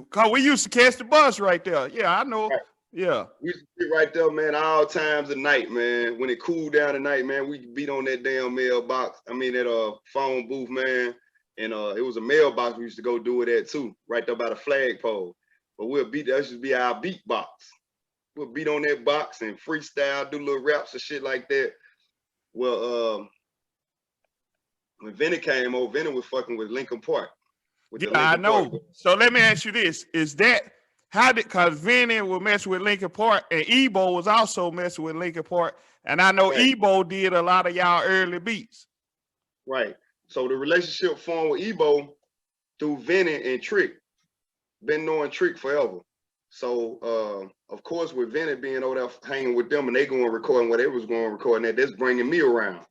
Cause we used to catch the bus right there. Yeah, I know. Right. Yeah. We used to sit right there, man, all times of night, man. When it cooled down at night, man, we beat on that damn mailbox. I mean, that phone booth, man. And it was a mailbox we used to go do it at too, right there by the flagpole. But that used to be our beat box. We'll beat on that box and freestyle, do little raps and shit like that. Well, when Vinny came over, Vinny was fucking with Lincoln Park. Yeah, I know. Park. So let me ask you this. Because Vinny was messing with Lincoln Park, and Ebo was also messing with Lincoln Park. And I know right. Ebo did a lot of y'all early beats. Right. So the relationship formed with Ebo through Vinny and Trick. Been knowing Trick forever. So of course, with Vinny being over there hanging with them and they going recording what they was going recording, that's bringing me around.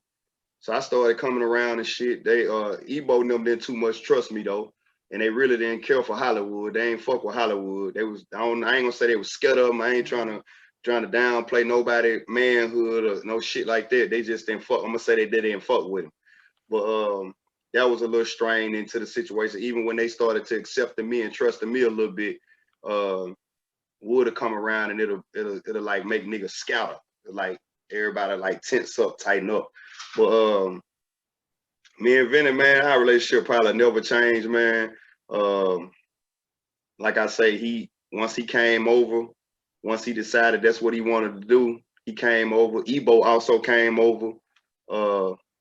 So I started coming around and shit. They Ebo and them didn't too much trust me though, and they really didn't care for Hollywood. They ain't fuck with Hollywood. They was I ain't gonna say they was scared of them. I ain't trying to downplay nobody manhood or no shit like that. They just didn't fuck. I'm gonna say they didn't fuck with him. But that was a little strain into the situation. Even when they started to accepting me and trusting me a little bit, Wood have come around and it'll like make niggas scatter. Like everybody like tense up, tighten up. But me and Vinny, man, our relationship probably never changed, man. Like I say, once he came over, once he decided that's what he wanted to do, he came over. Ebo also came over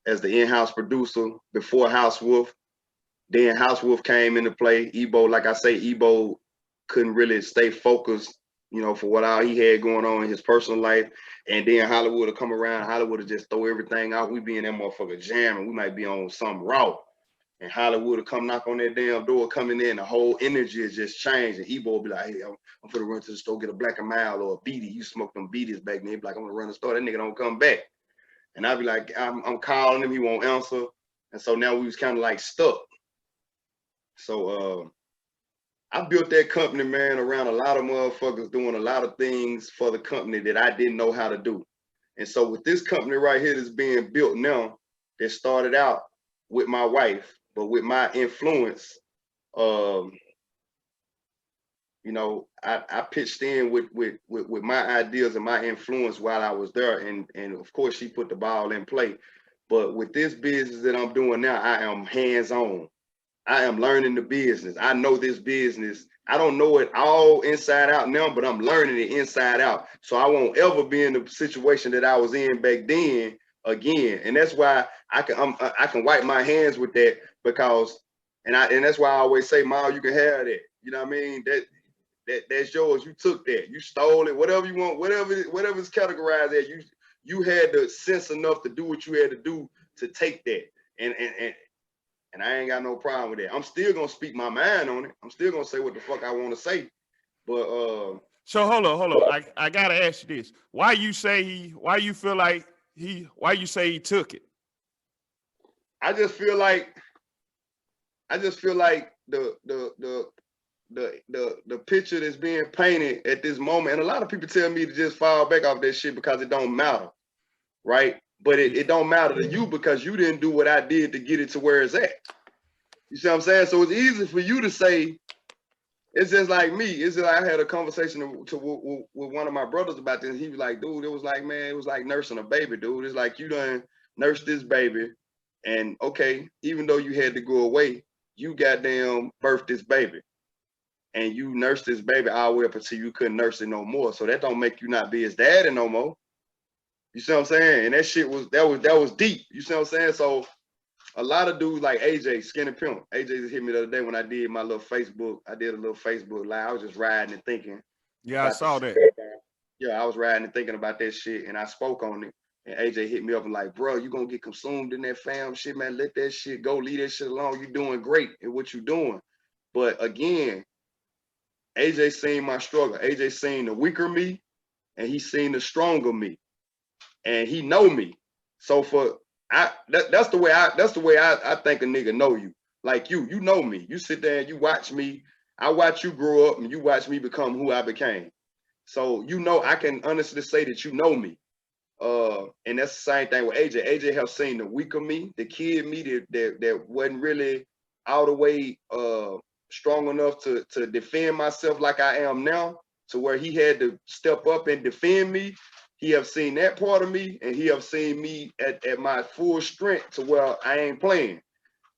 as the in-house producer before House Wolf. Then House Wolf came into play. Ebo, like I say, Ebo couldn't really stay focused, you know, for what all he had going on in his personal life. And then Hollywood will come around. Hollywood will just throw everything out. We be in that motherfucker jam and we might be on some raw. And Hollywood will come knock on that damn door, coming in. The whole energy is just changed. And Ebo will be like, hey, I'm gonna run to the store, get a Black and Mild or a beatie. You smoke them beaties back then. He be like, I'm gonna run the store. That nigga don't come back. And I'd be like, I'm calling him. He won't answer. And so now we was kind of like stuck. So I built that company, man, around a lot of motherfuckers doing a lot of things for the company that I didn't know how to do. And so with this company right here that's being built now, that started out with my wife, but with my influence, you know, I pitched in with my ideas and my influence while I was there. And of course, she put the ball in play. But with this business that I'm doing now, I am hands-on. I am learning the business. I know this business. I don't know it all inside out now, but I'm learning it inside out. So I won't ever be in the situation that I was in back then again. And that's why I can wipe my hands with that, because and that's why I always say, Ma, you can have that. You know what I mean? That's yours. You took that. You stole it. Whatever you want. Whatever it's categorized as. You had the sense enough to do what you had to do to take that. And I ain't got no problem with that. I'm still gonna speak my mind on it. I'm still gonna say what the fuck I want to say. But so hold on. I gotta ask you this. Why you say he took it? I just feel like the picture that's being painted at this moment, and a lot of people tell me to just fall back off that shit because it don't matter, right? But it don't matter to you because you didn't do what I did to get it to where it's at. You see what I'm saying? So it's easy for you to say, it's just like me. It's just like I had a conversation with one of my brothers about this. He was like, dude, it was like, man, it was like nursing a baby, dude. It's like you done nursed this baby. And okay, even though you had to go away, you goddamn birthed this baby. And you nursed this baby all the way up until you couldn't nurse it no more. So that don't make you not be his daddy no more. You see what I'm saying? And that shit was deep. You see what I'm saying? So a lot of dudes like AJ, Skinny Pimp. AJ just hit me the other day when I did my little Facebook. I did a little Facebook live. I was just riding and thinking. Yeah, I saw that. Yeah, I was riding and thinking about that shit, and I spoke on it. And AJ hit me up and like, bro, you gonna get consumed in that fam shit, man. Let that shit go. Leave that shit alone. You doing great in what you doing. But again, AJ seen my struggle. AJ seen the weaker me, and he seen the stronger me. And he know me. So that's the way I think a nigga know you. Like you know me. You sit there and you watch me. I watch you grow up and you watch me become who I became. So you know I can honestly say that you know me. And that's the same thing with AJ. AJ have seen the weaker me, the kid me that wasn't really all the way strong enough to defend myself like I am now, to where he had to step up and defend me. He have seen that part of me, and he have seen me at my full strength to where I ain't playing.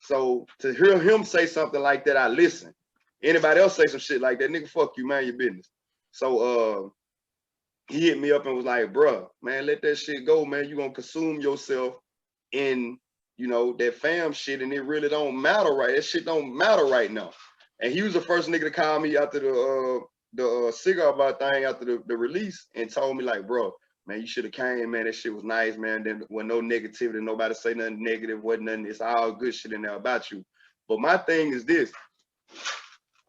So to hear him say something like that, I listen. Anybody else say some shit like that, nigga, fuck you, man, your business. So he hit me up and was like, bruh, man, let that shit go, man. You gonna consume yourself in, you know, that fam shit, and it really don't matter, right? That shit don't matter right now. And he was the first nigga to call me after the cigar bar thing after the release and told me like, bro, man, you should have came, man. That shit was nice, man. There was no negativity, nobody say nothing negative, wasn't nothing. It's all good shit in there about you. But my thing is this.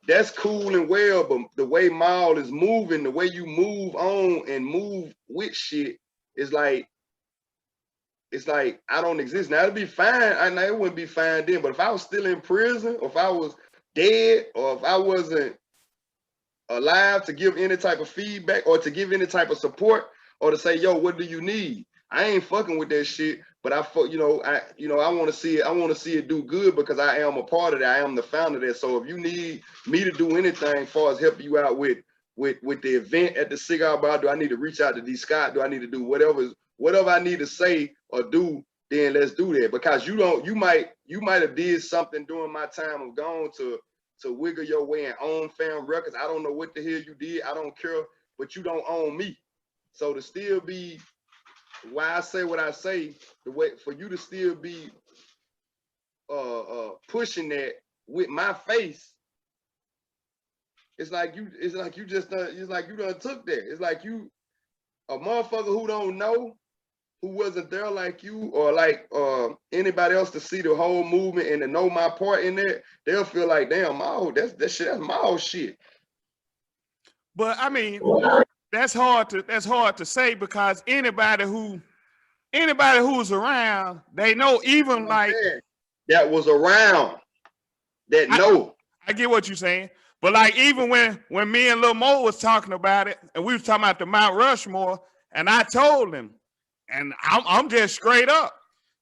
that's cool and well, but the way Maul is moving, the way you move on and move with shit is like, it's like I don't exist. Now it'd be fine. I know it wouldn't be fine then, but if I was still in prison, or if I was dead, or if I wasn't alive to give any type of feedback or to give any type of support or to say, yo, what do you need? I ain't fucking with that shit, but I want to see it. I want to see it do good because I am a part of that. I am the founder of that. So if you need me to do anything as far as helping you out with the event at the Cigar Bar, do I need to reach out to D Scott? Do I need to do whatever I need to say or do? Then let's do that, because you might have did something during my time of gone to wiggle your way and own Fam Records. I don't know what the hell you did. I don't care, but you don't own me. So to still be, why I say what I say, the way for you to still be pushing that with my face, it's like you done took that. It's like you, a motherfucker who don't know, who wasn't there like you or like anybody else to see the whole movement and to know my part in that, they'll feel like, damn, that's my shit. But I mean, that's hard to say, because anybody who's around, they know, even like that was around that know. I get what you're saying. But like, even when me and Lil Mo was talking about it, and we was talking about the Mount Rushmore, and I told him, and I'm just straight up,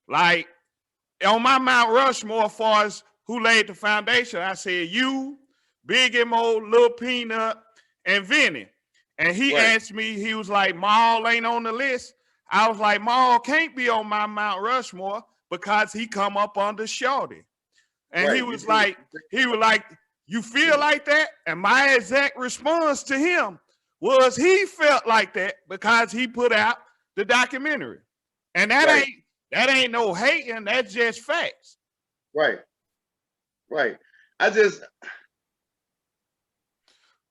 like, on my Mount Rushmore, as far as who laid the foundation, I said you, Big Mo, Lil Peanut, and Vinny. And he asked me, he was like, Maul ain't on the list. I was like, Maul can't be on my Mount Rushmore because he come up under Shawdy. And he was like, you feel like that? And my exact response to him was, he felt like that because he put out the documentary. And that ain't no hating, that's just facts. Right.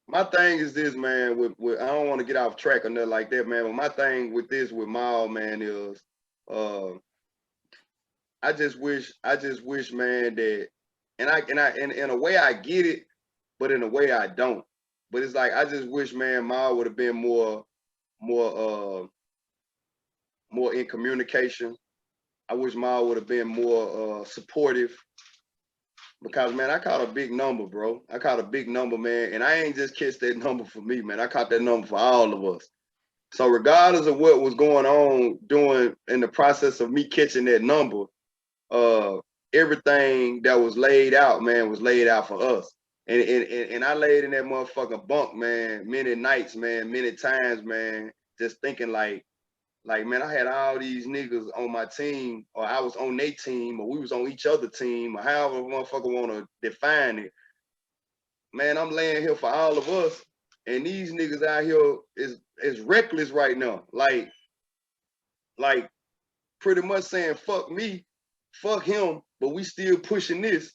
My thing is this, man, with I don't want to get off track or nothing like that, man, but my thing with this, with Maul, man, is I just wish, man, that, and in a way I get it, but in a way I don't. But it's like, I just wish, man, Maul would have been more in communication. I wish Maul would have been more supportive, because, man, I caught a big number, bro. I caught a big number, man, and I ain't just catch that number for me, man. I caught that number for all of us. So regardless of what was going on in the process of me catching that number, everything that was laid out, man, was laid out for us. And I laid in that motherfucking bunk, man, many nights, man, many times, man, just thinking like, man, I had all these niggas on my team, or I was on their team, or we was on each other team, or however motherfucker want to define it. Man, I'm laying here for all of us, and these niggas out here is reckless right now. Like pretty much saying, fuck me, fuck him, but we still pushing this,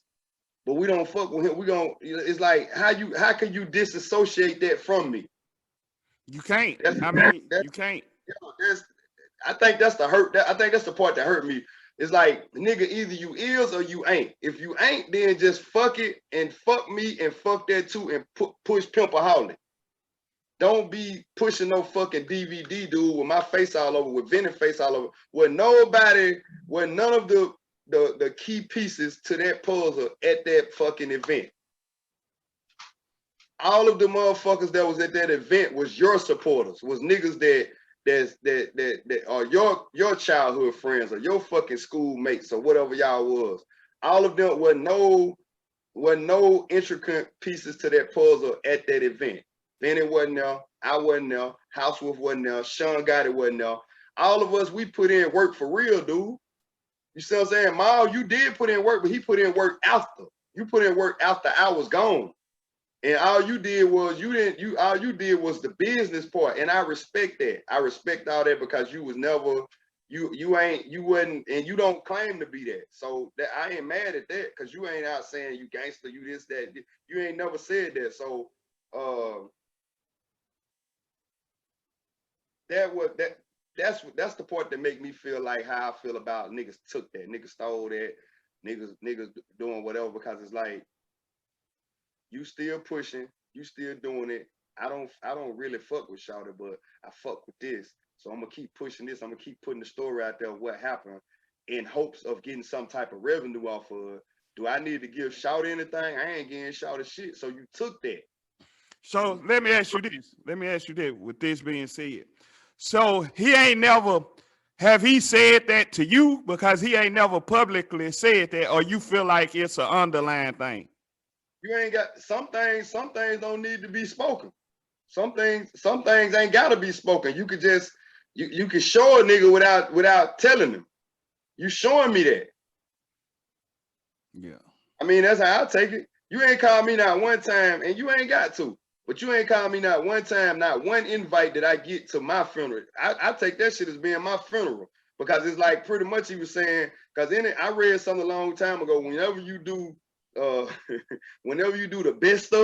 but we don't fuck with him. It's like, how can you disassociate that from me? You can't. You can't. I think that's the hurt. I think that's the part that hurt me. It's like, nigga, either you is or you ain't. If you ain't, then just fuck it and fuck me and fuck that too, and push Pimpaholic. Don't be pushing no fucking DVD dude with my face all over, with Vinny face all over, where none of the key pieces to that puzzle at that fucking event. All of the motherfuckers that was at that event was your supporters, was niggas that are your childhood friends or your fucking schoolmates or whatever y'all was. All of them were no intricate pieces to that puzzle at that event. Benny wasn't there, I wasn't there, Housewolf wasn't there, Sean Gotti wasn't there. All of us, we put in work for real, dude. You see what I'm saying? Maul, you did put in work, but he put in work after. You put in work after I was gone. And all you did was the business part. And I respect that. I respect all that, because you was never, you wasn't, and you don't claim to be that. So that I ain't mad at that, because you ain't out saying you gangster, you this, that. You ain't never said that. So that's the part that make me feel like how I feel about niggas took that, niggas stole that, niggas doing whatever, because it's like, you still pushing, you still doing it. I don't really fuck with Shawty, but I fuck with this. So I'm gonna keep pushing this. I'm gonna keep putting the story out there of what happened in hopes of getting some type of revenue off of it. Do I need to give Shawty anything? I ain't getting Shawty shit. So you took that. So let me ask you this. Let me ask you this with this being said. So he ain't never, have he said that to you? Because he ain't never publicly said that, or you feel like it's an underlying thing? You ain't got some things don't need to be spoken. Some things ain't gotta be spoken. You could just you can show a nigga without telling him. You showing me that. Yeah. I mean, that's how I take it. You ain't called me not one time, and you ain't got to. But you ain't called me not one time, not one invite that I get to my funeral. I take that shit as being my funeral. Because it's like pretty much he was saying, because in it, I read something a long time ago, whenever you do the best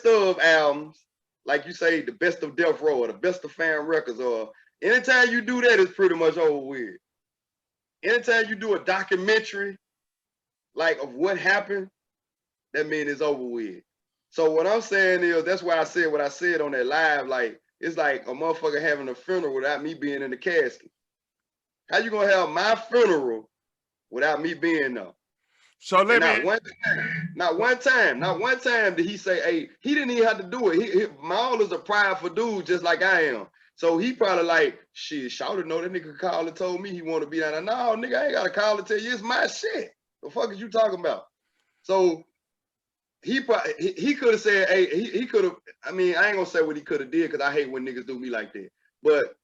of albums, like you say, the best of Death Row or the best of Fam Records, or anytime you do that, it's pretty much over with. Anytime you do a documentary, like of what happened, that means it's over with. So what I'm saying is, that's why I said what I said on that live, like, it's like a motherfucker having a funeral without me being in the casket. How you gonna have my funeral without me being there? So let me. Not one time did he say, hey, he didn't even have to do it. Maul is a prideful dude just like I am. So he probably like, shit, Shawty know that nigga called and told me he want to be down there. No, nigga, I ain't got to call and tell you, it's my shit. The fuck is you talking about? So he probably, he could have said, hey, he could have, I mean, I ain't gonna say what he could have did because I hate when niggas do me like that. But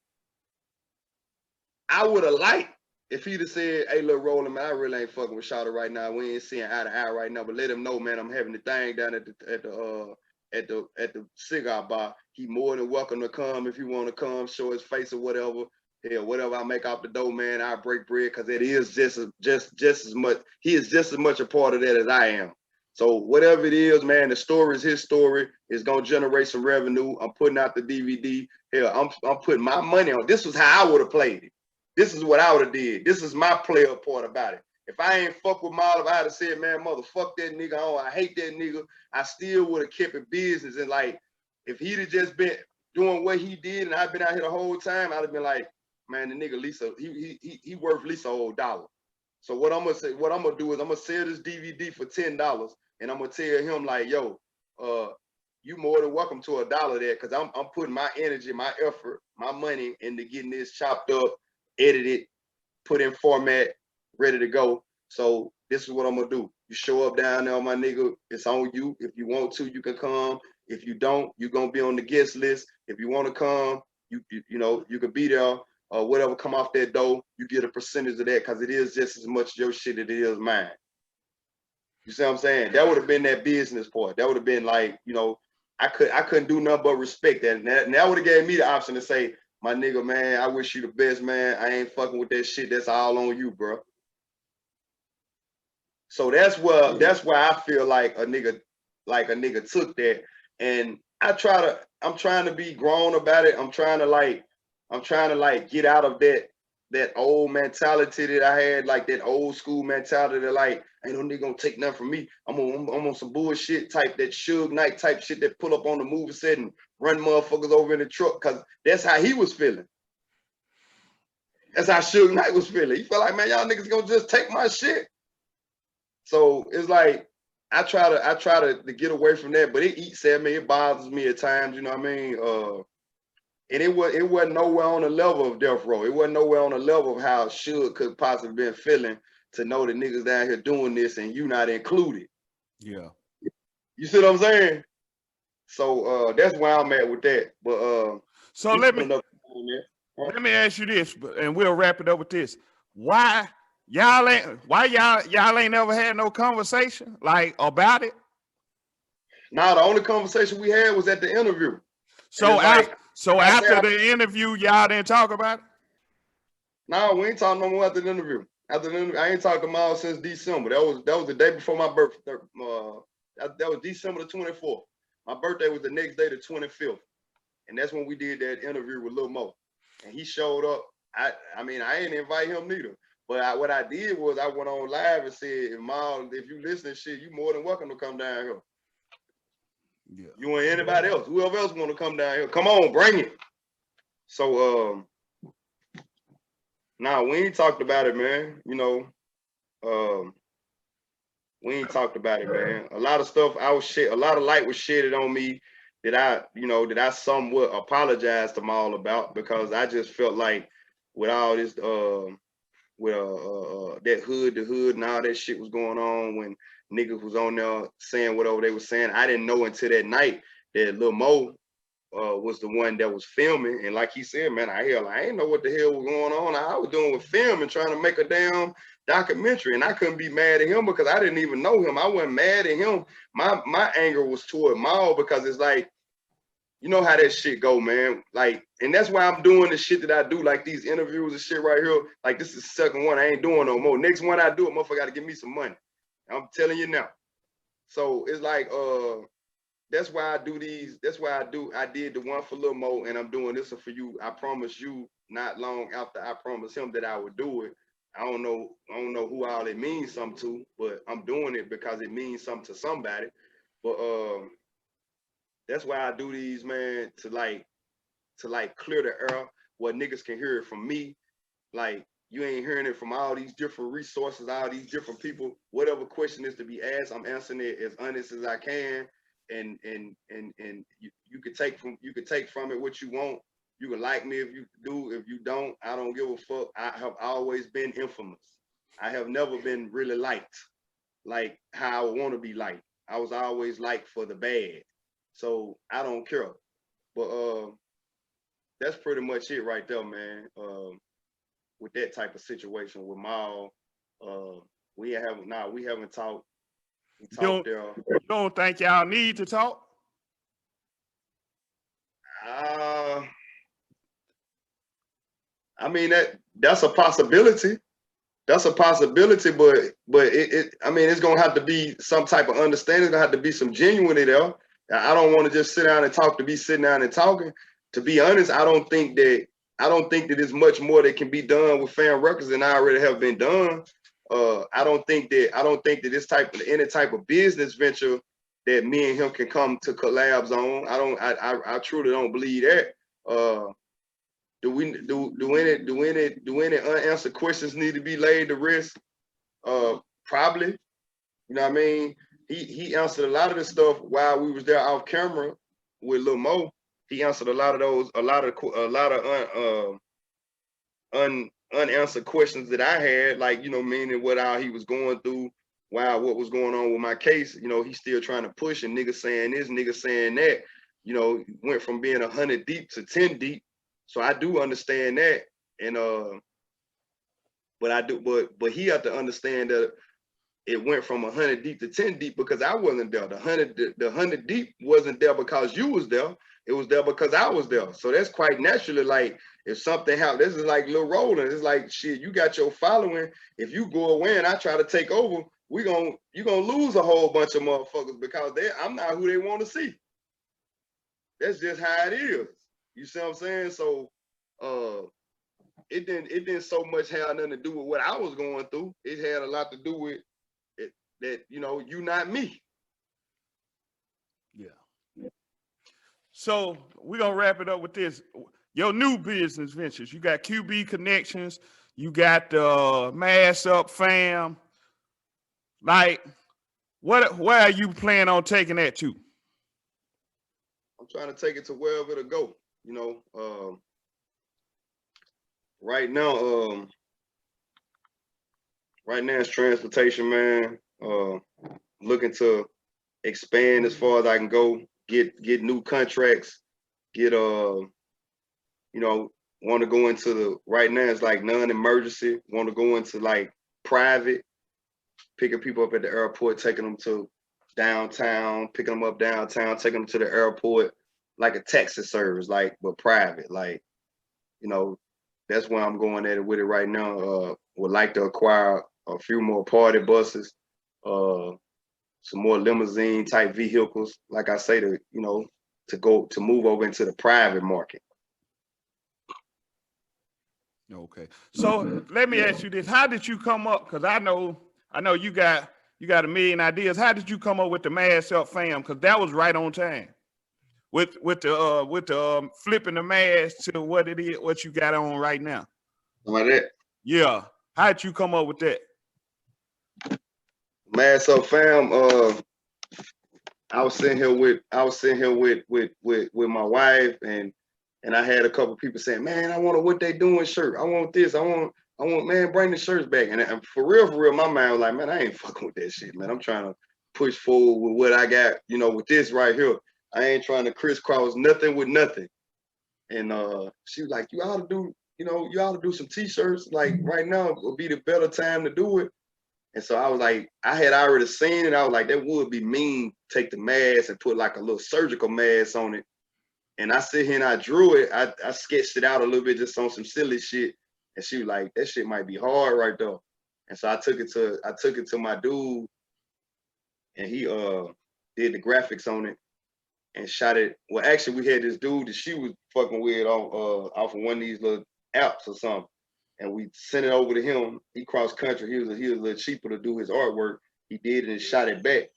I would have liked if he'd have said, hey, look, Roland, man, I really ain't fucking with Shawty right now. We ain't seeing eye to eye right now, but let him know, man, I'm having the thing down at the cigar bar. He more than welcome to come if he want to come, show his face or whatever. Hell, whatever I make off the dough, man, I break bread because it is just as much. He is just as much a part of that as I am. So whatever it is, man, the story is his story. It's gonna generate some revenue. I'm putting out the DVD. Hell, I'm putting my money on. This was how I would have played it. This is what I would have did. This is my player part about it. If I ain't fuck with Marlon, if I had have said, man, motherfuck that nigga, oh, I hate that nigga, I still would have kept it business. And like, if he'd have just been doing what he did and I've been out here the whole time, I'd have been like, man, the nigga Lisa, he worth at least a whole $1. So what I'm gonna do is I'm gonna sell this DVD for $10 and I'm gonna tell him like, yo, you more than welcome to $1 there, because I'm putting my energy, my effort, my money into getting this chopped up, edited, put in format, ready to go. So this is what I'm gonna do. You show up down there, my nigga. It's on you. If you want to, you can come. If you don't, you're gonna be on the guest list. If you want to come, you know, you can be there or whatever. Come off that dough, you get a percentage of that because it is just as much your shit as it is mine. You see what I'm saying? That would have been that business part. That would have been like, you know, I couldn't do nothing but respect that. And that would have gave me the option to say, my nigga, man, I wish you the best, man. I ain't fucking with that shit. That's all on you, bro. So that's why I feel like a nigga took that. And I'm trying to be grown about it. I'm trying to get out of that old mentality that I had, like that old school mentality that like, ain't no nigga gonna take nothing from me. I'm on some bullshit type, that Suge Knight type shit that pull up on the movie set and run motherfuckers over in the truck, because that's how he was feeling. That's how Suge Knight was feeling. He felt like, man, y'all niggas gonna just take my shit. So it's like, I try to get away from that, but it eats at me. It bothers me at times, you know what I mean? And it wasn't nowhere on the level of Death Row. It wasn't nowhere on the level of how Suge could possibly been feeling to know the niggas down here doing this and you not included. Yeah. You see what I'm saying? So that's where I'm at with that. But so let me ask you this, and we'll wrap it up with this. Why y'all ain't never had no conversation like about it? Nah, the only conversation we had was at the interview. So after the interview, y'all didn't talk about it? No, we ain't talking no more after the interview. After the interview, I ain't talked to Miles since December. That was the day before my birthday. That was December the 24th. My birthday was the next day, the 25th. And that's when we did that interview with Lil Mo. And he showed up. I mean, I ain't invite him neither. But what I did was I went on live and said, Mal, if you listen to shit, you more than welcome to come down here. Yeah. You and anybody else, whoever else want to come down here, come on, bring it. So nah, we ain't talked about it, man. You know, we ain't talked about it, man. A lot of stuff a lot of light was shedded on me that I somewhat apologized to Mal about, because I just felt like with all this that hood to hood and all that shit was going on when niggas was on there saying whatever they was saying. I didn't know until that night that Lil Mo was the one that was filming. And like he said, man, I ain't know what the hell was going on. I was doing with filming, trying to make a damn documentary, and I couldn't be mad at him because I didn't even know him. I wasn't mad at him. My anger was toward Mal, because it's like, you know how that shit go, man. Like, and that's why I'm doing the shit that I do, like these interviews and shit right here. Like, this is the second one. I ain't doing no more. Next one I do, a motherfucker got to give me some money. I'm telling you now. So it's like, that's why I do these. That's why I did the one for Lil Mo, and I'm doing this one for you. I promise you, not long after I promised him that I would do it. I don't know who all it means something to, but I'm doing it because it means something to somebody. But that's why I do these, man, to clear the air where niggas can hear it from me. Like, you ain't hearing it from all these different resources, all these different people. Whatever question is to be asked, I'm answering it as honest as I can. And you could take from it what you want. You can like me if you do. If you don't, I don't give a fuck. I have always been infamous. I have never been really liked like how I want to be liked. I was always liked for the bad. So I don't care. But that's pretty much it right there, man. With that type of situation with Mal, we haven't talked. We talked there. You don't think y'all need to talk? I mean, that's a possibility. That's a possibility, but it's gonna have to be some type of understanding. It's gonna have to be some genuinity there. I don't want to just sit down and talk to be sitting down and talking. To be honest, I don't think that there's much more that can be done with Fam Records than I already have been done. I don't think that this any type of business venture that me and him can come to collabs on. I truly don't believe that. Do any unanswered questions need to be laid to rest? Probably. You know what I mean? He answered a lot of the stuff while we was there off camera with Lil Mo. He answered a lot of unanswered questions that I had, like, you know, meaning what all he was going through, while what was going on with my case. You know, he's still trying to push, and niggas saying this, niggas saying that. You know, went from being 100 deep to 10 deep. So I do understand that, and but he had to understand that it went from 100 deep to 10 deep because I wasn't there. The 100 deep wasn't there because you was there. It was there because I was there. So that's quite naturally, like, if something happened, this is like Lil Rollin'. It's like, shit, you got your following. If you go away and I try to take over, you're gonna lose a whole bunch of motherfuckers because I'm not who they want to see. That's just how it is. You see what I'm saying? So it didn't so much have nothing to do with what I was going through. It had a lot to do with it, that, you know, you not me. Yeah. So we're gonna wrap it up with this. Your new business ventures. You got QB Connections, you got Mass Up Fam. Like, where are you planning on taking that to? I'm trying to take it to wherever it'll go. You know, right now it's transportation, man. Looking to expand as far as I can go, get new contracts, get you know, want to go into right now it's like non-emergency, want to go into like private, picking people up at the airport, taking them to downtown, picking them up downtown, taking them to the airport, like a taxi service, like, but private. Like, you know, that's where I'm going at it with it right now. Would like to acquire a few more party buses, some more limousine type vehicles, like I say, to, you know, to move over into the private market. Okay. So let me ask you this: how did you come up? Because I know you got a million ideas. How did you come up with the Mask Up Fam? Because that was right on time. With the flipping the mask to what it is, what you got on right now. Like that. Yeah. How did you come up with that? Mask Up Fam. I was sitting here with my wife, and I had a couple people saying, "Man, I want a what they doing shirt. I want this. I want man, bring the shirts back." And for real, my mind was like, "Man, I ain't fucking with that shit, man. I'm trying to push forward with what I got, with this right here. I ain't trying to crisscross nothing with nothing." And she was like, "You ought to do some t-shirts. Like right now would be the better time to do it." And so I was like, I had already seen it. I was like, that would be mean. Take the mask and put like a little surgical mask on it. And I sit here and I drew it. I sketched it out a little bit just on some silly shit. And she was like, that shit might be hard right there. And so I took it to my dude, and he did the graphics on it and shot it. Well, actually, we had this dude that she was fucking with off of one of these little apps or something. And we sent it over to him. He cross country. He was a little cheaper to do his artwork. He did it and shot it back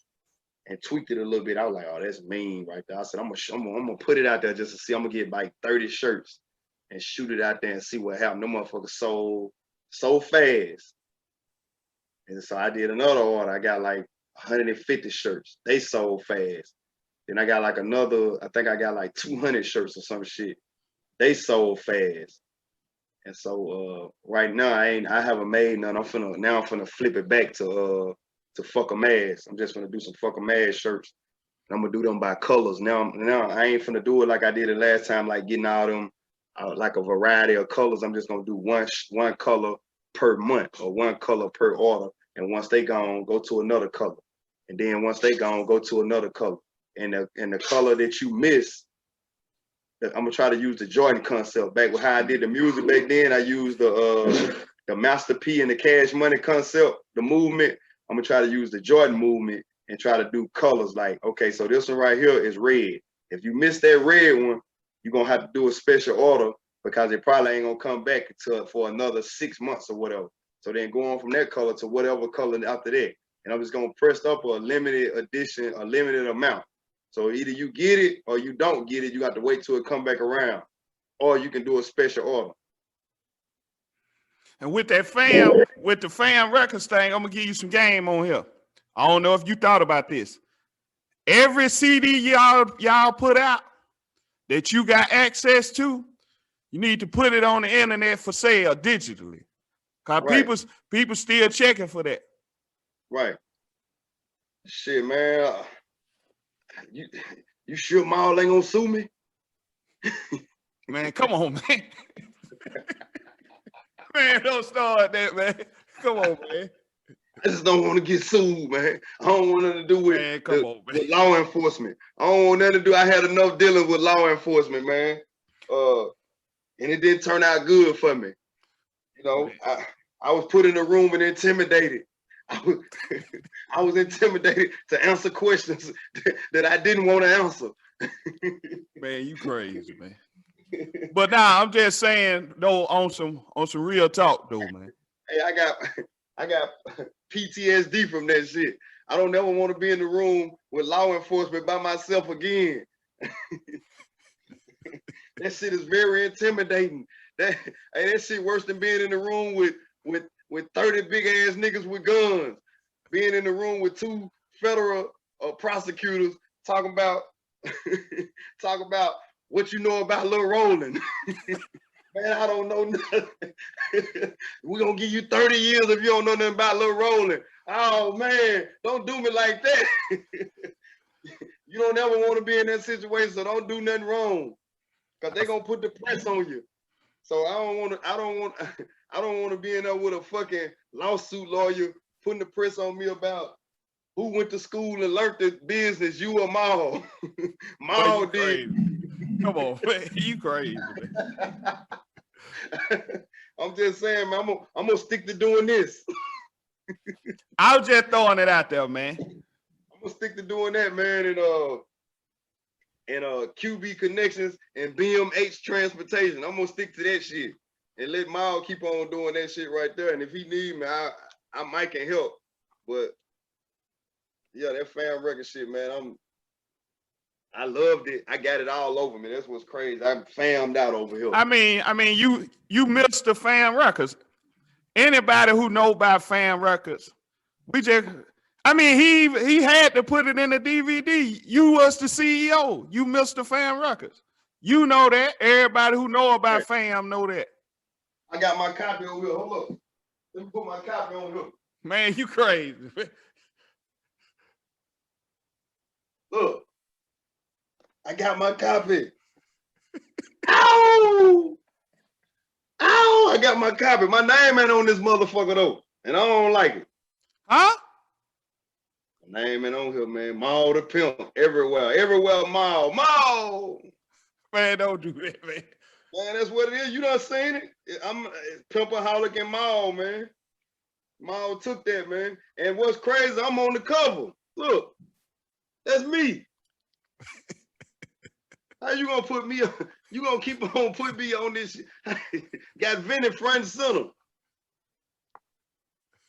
and tweaked it a little bit. I was like, "Oh, that's mean right there." I said, I'm gonna put it out there just to see. I'm gonna get like 30 shirts and shoot it out there and see what happened. Them motherfuckers sold so fast. And so I did another order. I got like 150 shirts. They sold fast. Then I got like I think I got like 200 shirts or some shit. They sold fast. And so right now I haven't made none. I'm finna flip it back to fuck a mask. I'm just finna do some fuck a mask shirts. And I'm gonna do them by colors. Now I ain't finna do it like I did it last time, like getting all them like a variety of colors. I'm just gonna do one color per month or one color per order. And once they gone, go to another color. And then once they gone, go to another color. And the color that you miss, I'm gonna try to use the Jordan concept. Back with how I did the music back then, I used the Master P and the Cash Money concept, the movement. I'm gonna try to use the Jordan movement and try to do colors. Like, okay, so this one right here is red. If you miss that red one, you're gonna have to do a special order because it probably ain't gonna come back for another 6 months or whatever. So then go on from that color to whatever color after that. And I'm just gonna press up a limited edition, a limited amount. So either you get it or you don't get it. You got to wait till it come back around, or you can do a special order. And with the fam records thing, I'm gonna give you some game on here. I don't know if you thought about this. Every CD y'all put out that you got access to, you need to put it on the internet for sale digitally. Cause right. people still checking for that. Right. Shit, man. You sure Maul ain't gonna sue me? Man, come on, man. Man, don't start that, man. Come on, man. I just don't want to get sued, man. I don't want nothing to do with, with law enforcement. I don't want nothing to do. I had enough dealing with law enforcement, man. And it didn't turn out good for me. I was put in a room and intimidated. I was intimidated to answer questions that I didn't want to answer. Man, you crazy, man. But now I'm just saying, though, on some real talk, though, man. Hey, I got PTSD from that shit. I don't ever want to be in the room with law enforcement by myself again. That shit is very intimidating. That shit worse than being in the room with 30 big ass niggas with guns. Being in the room with 2 federal prosecutors talking about what you know about Lil Rollin'. Man, I don't know nothing. We're gonna give you 30 years if you don't know nothing about Lil Rollin'. Oh man, don't do me like that. You don't ever want to be in that situation, so don't do nothing wrong. Cause they're gonna put the press on you. So I don't want to be in there with a fucking lawsuit lawyer putting the press on me about who went to school and learned the business, you or Maul. Maul did. Come on, man. You crazy, man. I'm just saying, man, I'm gonna stick to doing this. I was just throwing it out there, man. I'm gonna stick to doing that, man, and QB Connections and BMH Transportation. I'm gonna stick to that shit. and let Maul keep on doing that shit right there. And if he need me, I might can help. But yeah, that fan record shit, man, I loved it. I got it all over me. That's what's crazy. I'm fammed out over here. I mean, you missed the fan records. Anybody who know about fan records, he had to put it in the DVD. You was the CEO. You missed the fan records. You know that. Everybody who know about fam know that. I got my copy over here. Hold up. Let me put my copy on here. Man, you crazy. Look. I got my copy. Ow! Ow! I got my copy. My name ain't on this motherfucker though. And I don't like it. Huh? My name ain't on here, man. Maul the pimp. Everywhere. Everywhere, Maul. Maul! Man, don't do that, man. Man, that's what it is. You done seen it. I'm Pimpaholic and Maul, man. Maul took that, man. And what's crazy, I'm on the cover. Look. That's me. How you gonna put me on? You gonna keep on putting me on this shit? Got Vinny front and center.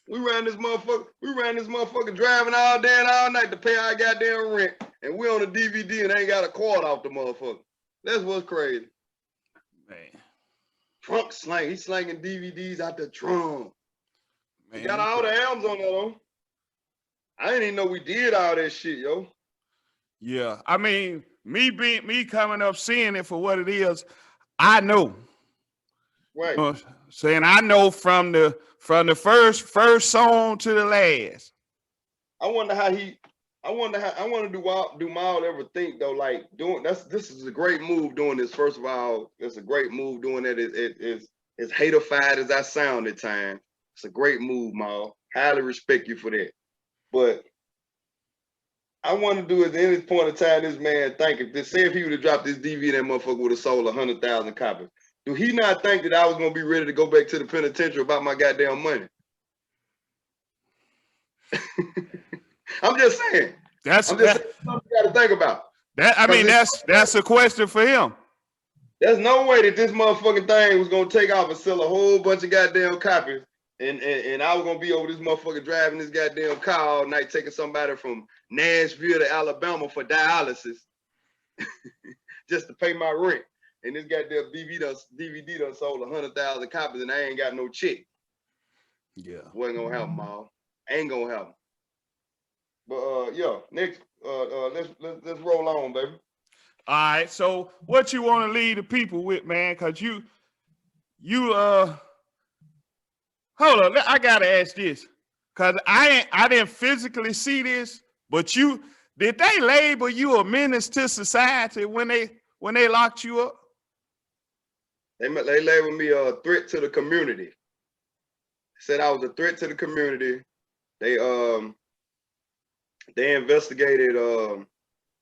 We ran this motherfucker driving all day and all night to pay our goddamn rent. And we on the DVD and ain't got a quart off the motherfucker. That's what's crazy. Man. Trunk slang. He's slanging DVDs out the trunk. Man, he got all the albums on that though. I didn't even know we did all that shit, yo. Yeah. I mean, me coming up seeing it for what it is, I know. Right. You know, saying I know from the first song to the last. I wonder do Maul ever think though, like this is a great move doing this. First of all, it's a great move doing it. As haterfied as I sound at times. It's a great move, Maul. Highly respect you for that. But I want to do at any point in time, this man think if he would have dropped this DVD, that motherfucker would have sold 100,000 copies. Do he not think that I was gonna be ready to go back to the penitentiary about my goddamn money? I'm just saying. Saying something you gotta think about. That's a question for him. There's no way that this motherfucking thing was gonna take off and sell a whole bunch of goddamn copies. And I was gonna be over this motherfucker driving this goddamn car all night, taking somebody from Nashville to Alabama for dialysis just to pay my rent. And this goddamn DVD done sold 100,000 copies, and I ain't got no check. Yeah, wasn't gonna happen, Maul. Ain't gonna happen. But yeah, next, let's roll on, baby. All right. So what you want to leave the people with, man? Cause you hold on, I gotta ask this, cause I didn't physically see this, but did they label you a menace to society when they locked you up? They labeled me a threat to the community. Said I was a threat to the community. They investigated.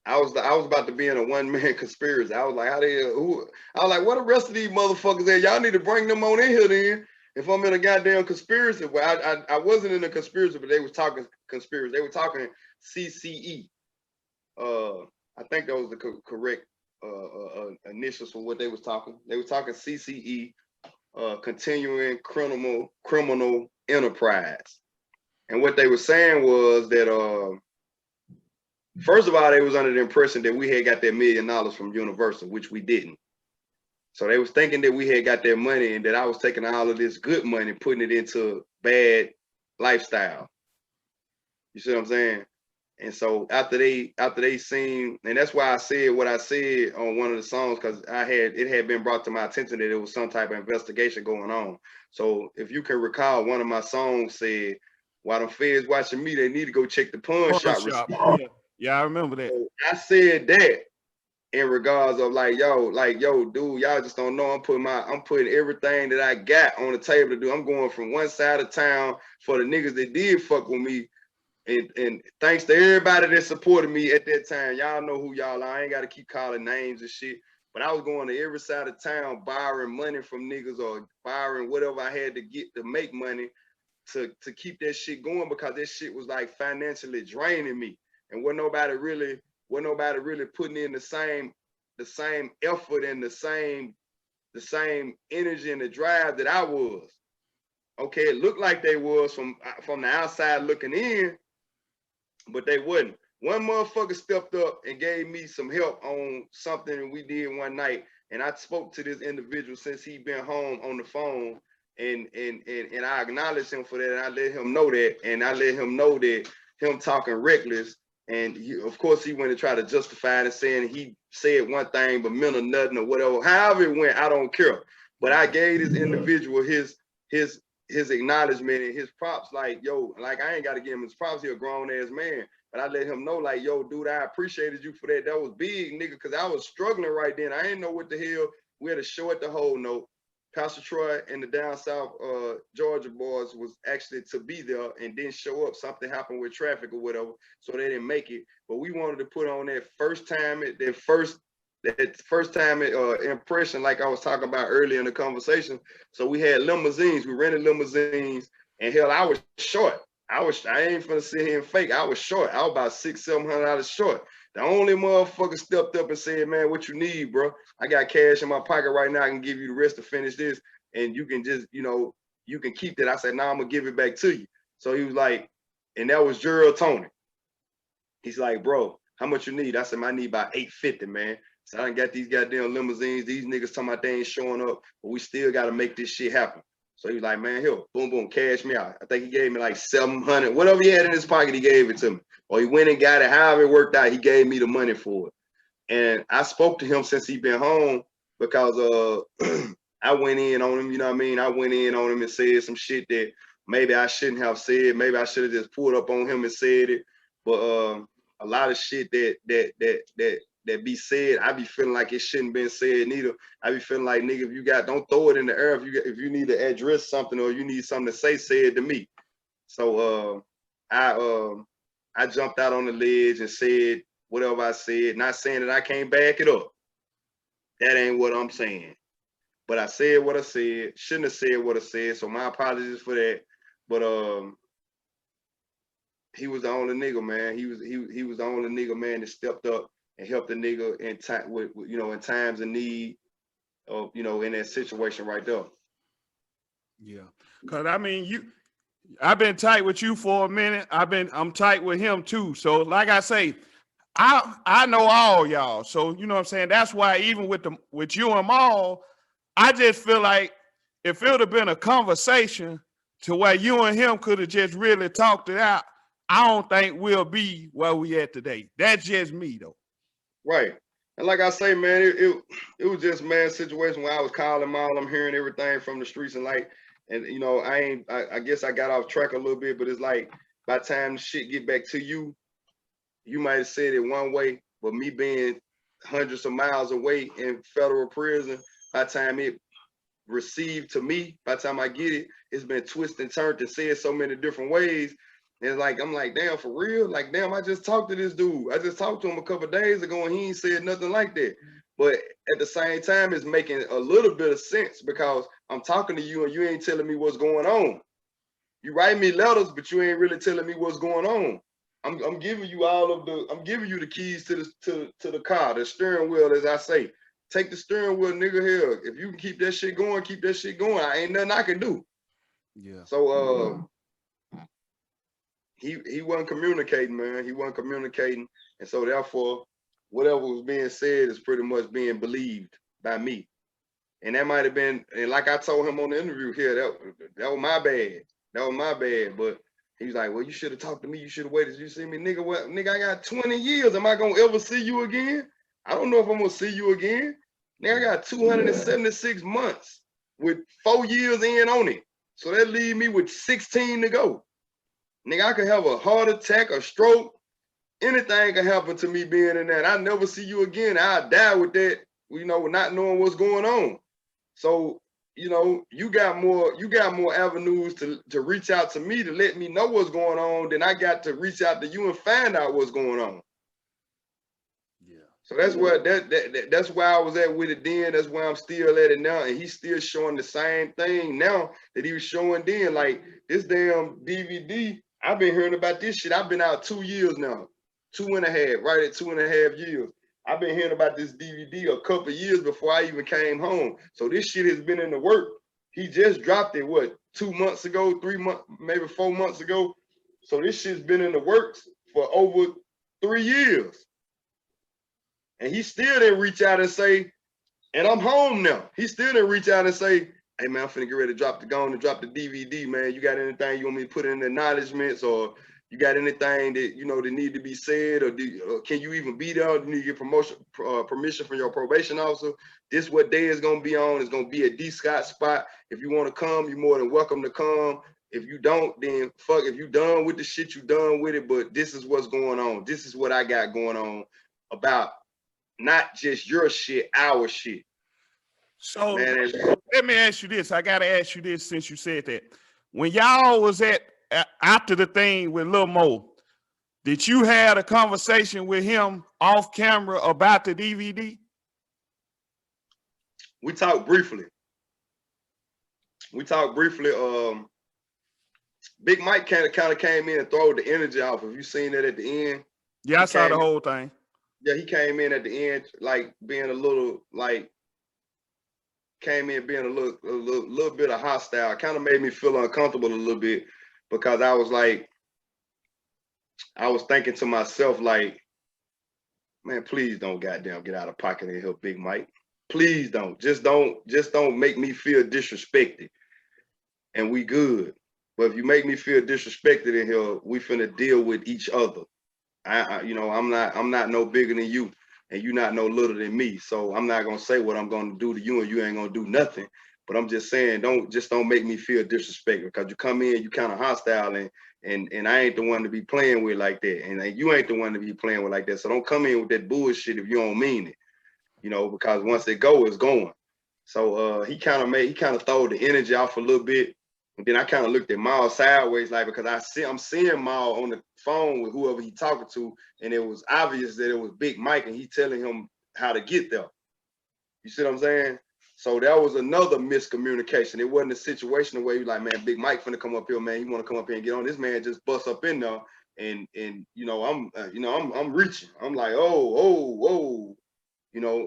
I was about to be in a one-man conspiracy. I was like, I was like, what the rest of these motherfuckers at? Y'all need to bring them on in here then. If I'm in a goddamn conspiracy, well, I wasn't in a conspiracy, but they was talking conspiracy. They were talking CCE. I think that was the correct initials for what they was talking. They were talking CCE, continuing criminal enterprise. And what they were saying was that first of all, they was under the impression that we had got that $1 million from Universal, which we didn't. So they was thinking that we had got their money and that I was taking all of this good money, putting it into bad lifestyle. You see what I'm saying? And so after they seen, and that's why I said what I said on one of the songs, because it had been brought to my attention that there was some type of investigation going on. So if you can recall, one of my songs said, while the feds watching me, they need to go check the pawn shop. Yeah, I remember that. So I said that in regards of like, yo, dude, y'all just don't know. I'm putting everything that I got on the table to do. I'm going from one side of town for the niggas that did fuck with me. And thanks to everybody that supported me at that time. Y'all know who y'all are. I ain't got to keep calling names and shit. But I was going to every side of town, borrowing money from niggas or borrowing whatever I had to get to make money to keep that shit going, because that shit was like financially draining me. And wasn't nobody really putting in the same effort and the same the same energy and the drive that I was. Okay, it looked like they was from the outside looking in, but they wasn't. One motherfucker stepped up and gave me some help on something we did one night, and I spoke to this individual since he been home on the phone, and I acknowledged him for that, and I let him know that, and I let him know that him talking reckless, and of course he went and tried to justify it and saying he said one thing but meant nothing or whatever. However it went, I don't care. But I gave this individual his acknowledgement and his props, like, yo, like I ain't got to give him his props, he a grown ass man. But I let him know, like, yo, dude, I appreciated you for that. That was big, nigga, because I was struggling right then. I didn't know what the hell. We had a show at the Whole Note. Pastor Troy and the down south Georgia boys was actually to be there and didn't show up. Something happened with traffic or whatever, so they didn't make it. But we wanted to put on that first time impression, like I was talking about earlier in the conversation. So we had limousines. We rented limousines, and hell, I was short. I ain't finna sit here and fake. I was short. I was about $600-700 short. The only motherfucker stepped up and said, man, what you need, bro? I got cash in my pocket right now. I can give you the rest to finish this. And you can just, you can keep that. I said, nah, I'm gonna give it back to you. So he was like, and that was Gerald Tony. He's like, bro, how much you need? I said, I need about $850, man. So I done got these goddamn limousines. These niggas talking about they ain't showing up, but we still gotta make this shit happen. So he was like, man, here, boom, boom, cash me out. I think he gave me like $700. Whatever he had in his pocket, he gave it to me. Or he went and got it. However it worked out, he gave me the money for it. And I spoke to him since he been home because I went in on him, you know what I mean? I went in on him and said some shit that maybe I shouldn't have said. Maybe I should have just pulled up on him and said it. But a lot of shit that be said, I be feeling like it shouldn't been said neither. I be feeling like, nigga, don't throw it in the air. If you need to address something or you need something to say it to me. So I jumped out on the ledge and said whatever I said, not saying that I can't back it up. That ain't what I'm saying. But I said what I said, shouldn't have said what I said, so my apologies for that. But he was the only nigga, man. He was the only nigga, man, that stepped up and helped the nigga in time with in times of need, of in that situation right there. Yeah, cause I mean I've been tight with you for a minute. I'm tight with him too. So like I say, I know all y'all. So you know what I'm saying. That's why even with you and Maul, I just feel like if it would have been a conversation to where you and him could have just really talked it out, I don't think we'll be where we at today. That's just me though. Right. And like I say, man, it was just, man, situation where I was calling Maul. I'm hearing everything from the streets and like, and I guess I got off track a little bit, but it's like by the time the shit get back to you, you might have said it one way, but me being hundreds of miles away in federal prison, by the time it received to me, by the time I get it, it's been twisted and turned and said so many different ways. And like, I'm like, damn, for real? Like, damn, I just talked to this dude. I just talked to him a couple of days ago and he ain't said nothing like that. But at the same time, it's making a little bit of sense because I'm talking to you and you ain't telling me what's going on. You write me letters, but you ain't really telling me what's going on. I'm giving you I'm giving you the keys to the car, the steering wheel, as I say. Take the steering wheel, nigga, here. If you can keep that shit going, keep that shit going. I ain't nothing I can do. Yeah. So he wasn't communicating, man. He wasn't communicating. And so therefore, whatever was being said is pretty much being believed by me. And that might have been, and like I told him on the interview here, that was my bad. That was my bad. But he was like, well, you should have talked to me. You should have waited. You see me, nigga, what? Nigga, I got 20 years. Am I going to ever see you again? I don't know if I'm going to see you again. Nigga, I got 276 months with 4 years in on it. So that leave me with 16 to go. Nigga, I could have a heart attack, a stroke. Anything can happen to me being in that. I'll never see you again. I'll die with that, not knowing what's going on. So, you got more avenues to reach out to me to let me know what's going on than I got to reach out to you and find out what's going on. Yeah. So that's where that's where I was at with it then. That's where I'm still at it now. And he's still showing the same thing now that he was showing then. Like this damn DVD, I've been hearing about this shit. I've been out 2 years now. 2.5, right at 2.5 years. I've been hearing about this DVD a couple of years before I even came home. So this shit has been in the work. He just dropped it, what, 2 months ago, 3 months, maybe 4 months ago. So this shit's been in the works for over 3 years. And he still didn't reach out and say, and I'm home now. He still didn't reach out and say, hey man, I'm finna get ready to drop the DVD, man. You got anything you want me to put in the acknowledgments, or you got anything that that need to be said, or can you even be there? You need to get permission from your probation officer. This what day is gonna be on. It's gonna be a D Scott spot. If you want to come, you're more than welcome to come. If you don't, then fuck. If you done with the shit, you done with it. But this is what's going on. This is what I got going on about not just your shit, our shit. So let me ask you this. I gotta ask you this since you said that. When y'all was after the thing with Lil Mo, did you have a conversation with him off camera about the DVD? We talked briefly. Big Mike kind of came in and threw the energy off. Have you seen that at the end? Yeah, I saw the whole thing. Yeah, he came in at the end, like being a little like. Came in being a little bit of hostile. Kind of made me feel uncomfortable a little bit, because I was thinking to myself, like, man, please don't goddamn get out of pocket and help Big Mike. Please don't. Just don't make me feel disrespected. And we good. But if you make me feel disrespected in here, we finna deal with each other. I'm not no bigger than you. And you not no little than me. So I'm not gonna say what I'm gonna do to you and you ain't gonna do nothing. But I'm just saying, don't make me feel disrespected, because you come in, you kind of hostile, and I ain't the one to be playing with like that. And you ain't the one to be playing with like that. So don't come in with that bullshit if you don't mean it. Because once it go, it's going. So he kind of throw the energy off a little bit. And then I kind of looked at Maul sideways, like, because I'm seeing Maul on the phone with whoever he talking to, and it was obvious that it was Big Mike, and he telling him how to get there. You see what I'm saying? So that was another miscommunication. It wasn't a situation where you like, man, Big Mike finna come up here, man. He want to come up here and get on. This man just bust up in there, and I'm reaching. I'm like, oh,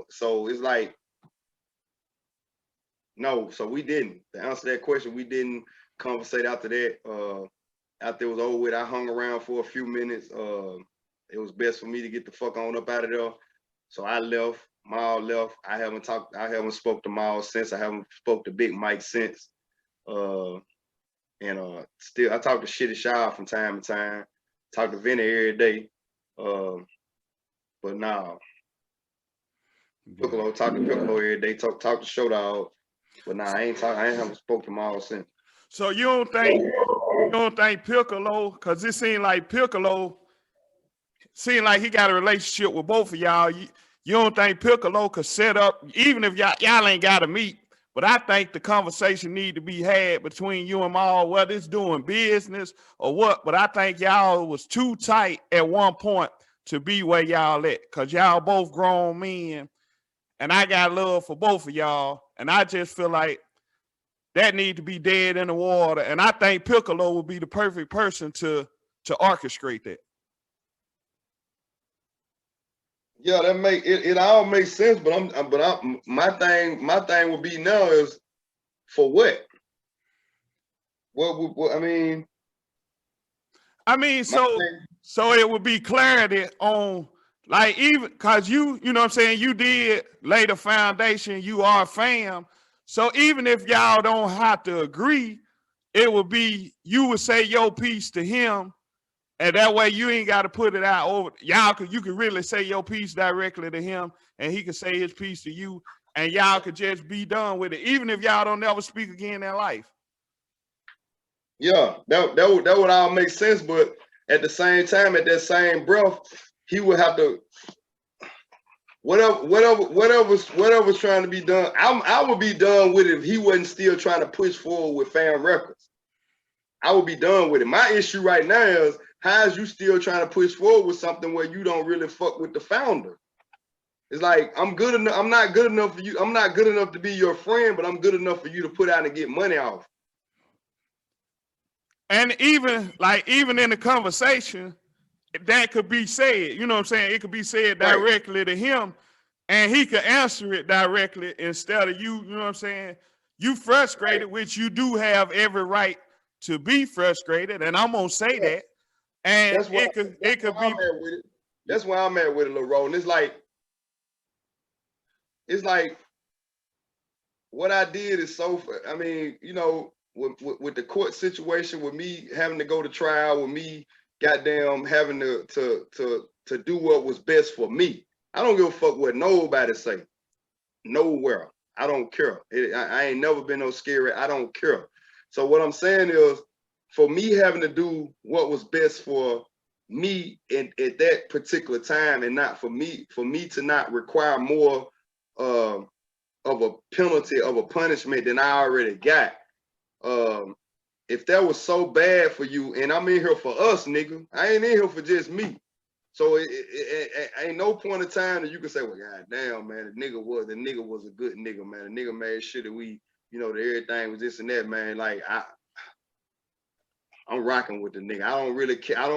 So it's like, no. So we didn't. To answer that question, we didn't conversate after that. After it was over with, I hung around for a few minutes. It was best for me to get the fuck on up out of there. So I left. Maul left. I haven't spoke to Maul since. I haven't spoke to Big Mike since. Still I talk to Shitty Shaw from time to time. Talk to Vinny every day. But now, Piccolo, talk to Piccolo every day. Talk to Showdog. But nah, I haven't spoke to Maul since. So you don't think Piccolo, because it seemed like Piccolo he got a relationship with both of y'all. You don't think Piccolo could set up, even if y'all ain't got to meet, but I think the conversation need to be had between you and Maul, whether it's doing business or what, but I think y'all was too tight at one point to be where y'all at, because y'all both grown men, and I got love for both of y'all, and I just feel like that need to be dead in the water, and I think Piccolo would be the perfect person to orchestrate that. Yeah, that make it all makes sense, but my thing would be now is for what? What I mean, so it would be clarity on, like, even because you know what I'm saying, you did lay the foundation, you are fam. So even if y'all don't have to agree, it would be, you would say your piece to him, and that way you ain't got to put it out over y'all. You could really say your piece directly to him, and he could say his piece to you, and y'all could just be done with it, even if y'all don't never speak again in life. Yeah, that would all make sense, but at the same time, at that same breath, he would have to whatever's trying to be done. I would be done with it if he wasn't still trying to push forward with Fam Records. I would be done with it. My issue right now is, how is you still trying to push forward with something where you don't really fuck with the founder? It's like, I'm good enough. I'm not good enough for you. I'm not good enough to be your friend, but I'm good enough for you to put out and get money off. And even in the conversation, that could be said. You know what I'm saying? It could be said directly to him, and he could answer it directly instead of you. You know what I'm saying? You frustrated, which you do have every right to be frustrated, and I'm gonna say that. And it could be. That's where I'm at with it, Lil Ro. And it's like what I did is so. I mean, you know, with the court situation, with me having to go to trial, with me goddamn having to do what was best for me. I don't give a fuck what nobody say. Nowhere. I don't care. I ain't never been no scary. I don't care. So what I'm saying is, for me having to do what was best for me at that particular time, and not for me to not require more of a penalty, of a punishment than I already got. If that was so bad for you, and I'm in here for us, nigga, I ain't in here for just me. So it ain't no point in time that you can say, well, god damn, man, the nigga was a good nigga, man. The nigga made sure that we, you know, that everything was this and that, man. Like I'm rocking with the nigga. I don't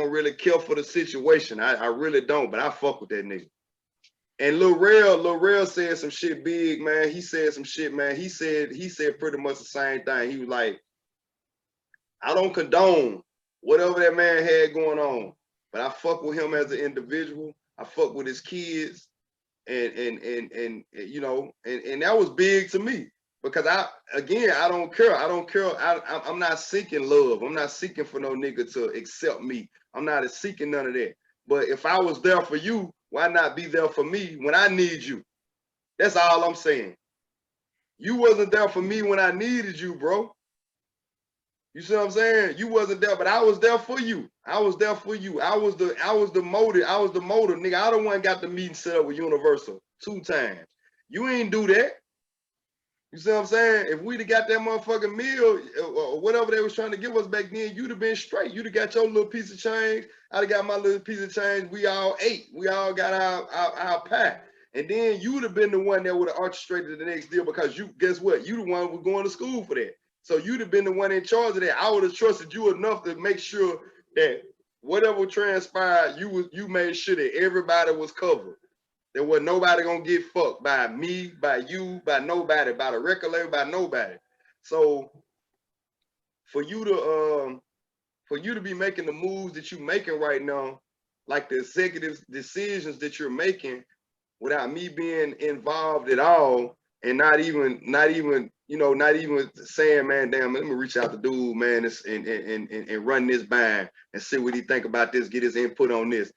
really care for the situation. I really don't, but I fuck with that nigga. And Lil Rel said some shit big, man. He said some shit, man. He said pretty much the same thing. He was like, I don't condone whatever that man had going on, but I fuck with him as an individual. I fuck with his kids, and you know, and that was big to me, because I don't care. I'm not seeking love. I'm not seeking for no nigga to accept me. I'm not seeking none of that. But if I was there for you, why not be there for me when I need you? That's all I'm saying. You wasn't there for me when I needed you, bro. You see what I'm saying? You wasn't there, but I was there for you. I was there for you. I was the motive. I was the motive, nigga. I don't want got the meeting set up with Universal 2 times. You ain't do that. You see what I'm saying? If we'd have got that motherfucking meal or whatever they was trying to give us back then, you'd have been straight. You'd have got your little piece of change. I'd have got my little piece of change. We all ate. We all got our pie. And then you would have been the one that would have orchestrated the next deal, because you, guess what? You the one who was going to school for that. So you'd have been the one in charge of that. I would have trusted you enough to make sure that whatever transpired, you made sure that everybody was covered. There was nobody gonna get fucked by me, by you, by nobody, by the record label, by nobody. So for you to be making the moves that you're making right now, like the executive decisions that you're making, without me being involved at all, and not even saying, man, damn, let me reach out to dude, man, and run this by and see what he think about this, get his input on this.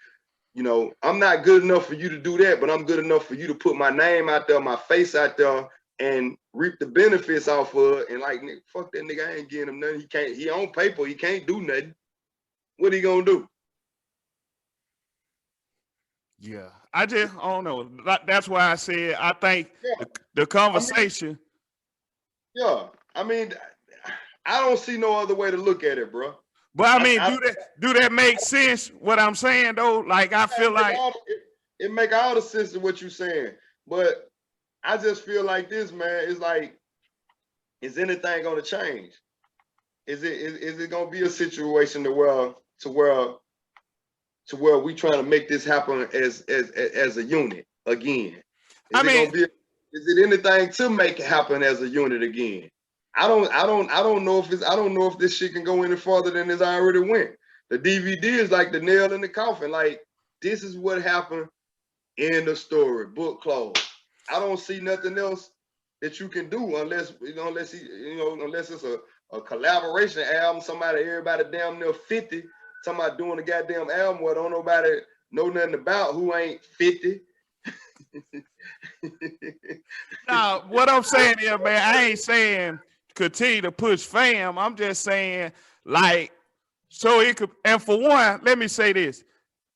You know, I'm not good enough for you to do that, but I'm good enough for you to put my name out there, my face out there, and reap the benefits off of it. And like, nigga, fuck that nigga, I ain't getting him nothing. He on paper, he can't do nothing. What he gonna do? Yeah, I don't know. That's why I said I think the conversation. I mean, I don't see no other way to look at it, bro. But I mean, do that make sense? What I'm saying though, like I feel like it make all the sense of what you're saying. But I just feel like this, man. It's like, is anything gonna change? Is it gonna be a situation to where we trying to make this happen as a unit again? Is it anything to make it happen as a unit again? I don't know if this shit can go any farther than it's already went. The DVD is like the nail in the coffin. Like, this is what happened. End of story. Book closed. I don't see nothing else that you can do unless it's a collaboration album. Everybody damn near 50 talking about doing a goddamn album where don't nobody know nothing about, who ain't 50. Now, what I'm saying here, man, I ain't saying continue to push fam. I'm just saying, like, so it could, and for one, let me say this.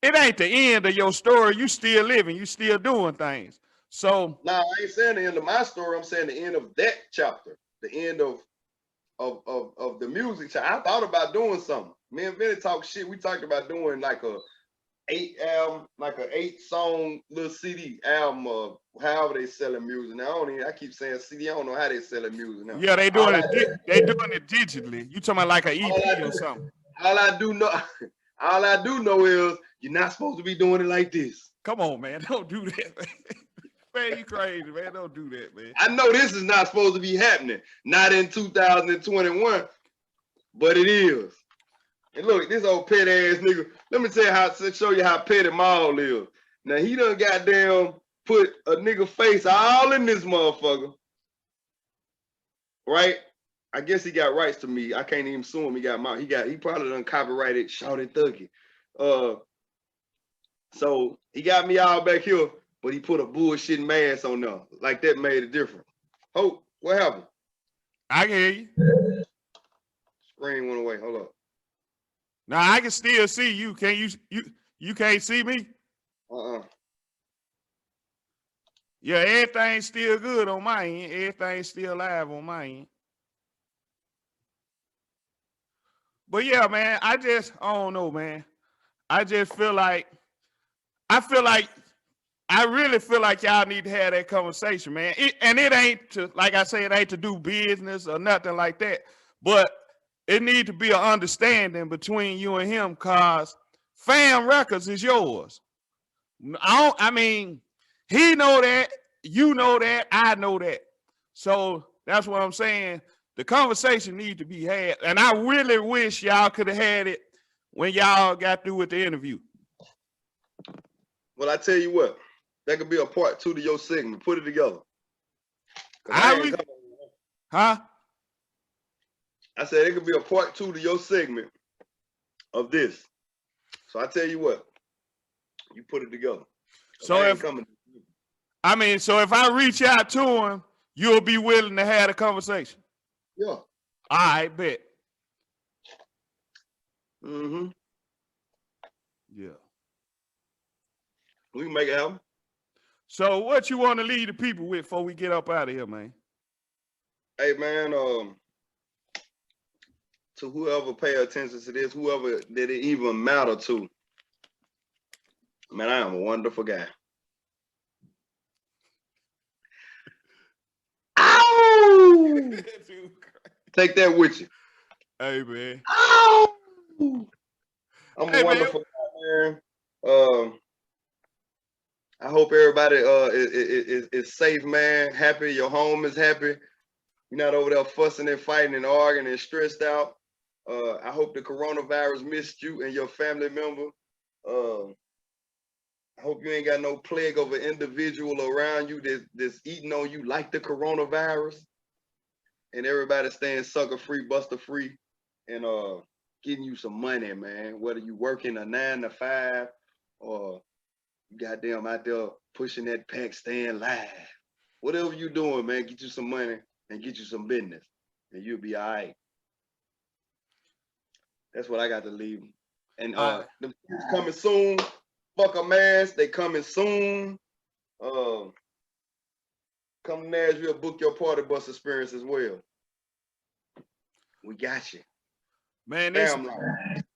It ain't the end of your story. You still living, you still doing things. So no, I ain't saying the end of my story. I'm saying the end of that chapter, the end of the music. I thought about doing something. Me and Vinny talk shit. We talked about doing like a 8-song little CD album of however they selling music. Now I keep saying CD. I don't know how they selling music now. Yeah, they doing it digitally. You talking about like an EP or something? All I do know is You're not supposed to be doing it like this. Come on, man. Don't do that, man. Man, you crazy, man. Don't do that, man. I know this is not supposed to be happening. Not in 2021, but it is. And look, this old petty ass nigga. Let me tell you show you how petty Maul is. Now he done goddamn put a nigga face all in this motherfucker. Right? I guess he got rights to me. I can't even sue him. He probably done copyrighted Shawdy Thuggy. So he got me all back here, but he put a bullshit mask on there. Like that made it different. Hope, what happened? I can hear you. Screen went away. Hold up. Now I can still see you. Can you can't see me? Yeah, everything's still good on my end. Everything's still live on my end. But yeah, man, I don't know, man. I really feel like y'all need to have that conversation, man. It ain't to, like I say, it ain't to do business or nothing like that. But it need to be an understanding between you and him, cause Fam Records is yours. I mean, he know that, you know that, I know that. So that's what I'm saying. The conversation need to be had, and I really wish y'all could have had it when y'all got through with the interview. Well, I tell you what, that could be a part 2 to your segment. Put it together. Huh? I said it could be a part 2 to your segment of this. So I tell you what, you put it together. So if I reach out to him, you'll be willing to have a conversation. Yeah. All right, bet. Mm-hmm. Yeah. We can make it happen. So what you want to leave the people with before we get up out of here, man? Hey, man, to whoever pay attention to this, whoever that it even matter to, man, I am a wonderful guy. Ow! Take that with you. Hey, man. Ow! I'm a wonderful guy, man. I hope everybody is safe, man. Happy. Your home is happy. You're not over there fussing and fighting and arguing and stressed out. I hope the coronavirus missed you and your family member. I hope you ain't got no plague of an individual around you that's eating on you like the coronavirus. And everybody staying sucker free, buster free, and getting you some money, man. Whether you working a 9 to 5 or you goddamn out there pushing that pack, staying live. Whatever you doing, man, get you some money and get you some business, and you'll be all right. That's what I got to leave. And the coming soon. Fuck a mask, they coming soon. Come to Nashville, book your party bus experience as well. We got you. Man,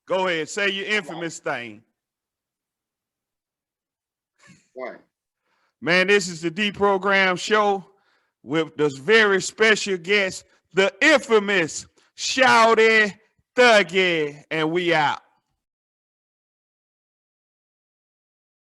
go ahead, say your infamous thing. Right. Man, this is the Deprogram Show with this very special guest, the infamous Shawdy Thuggy, and we out.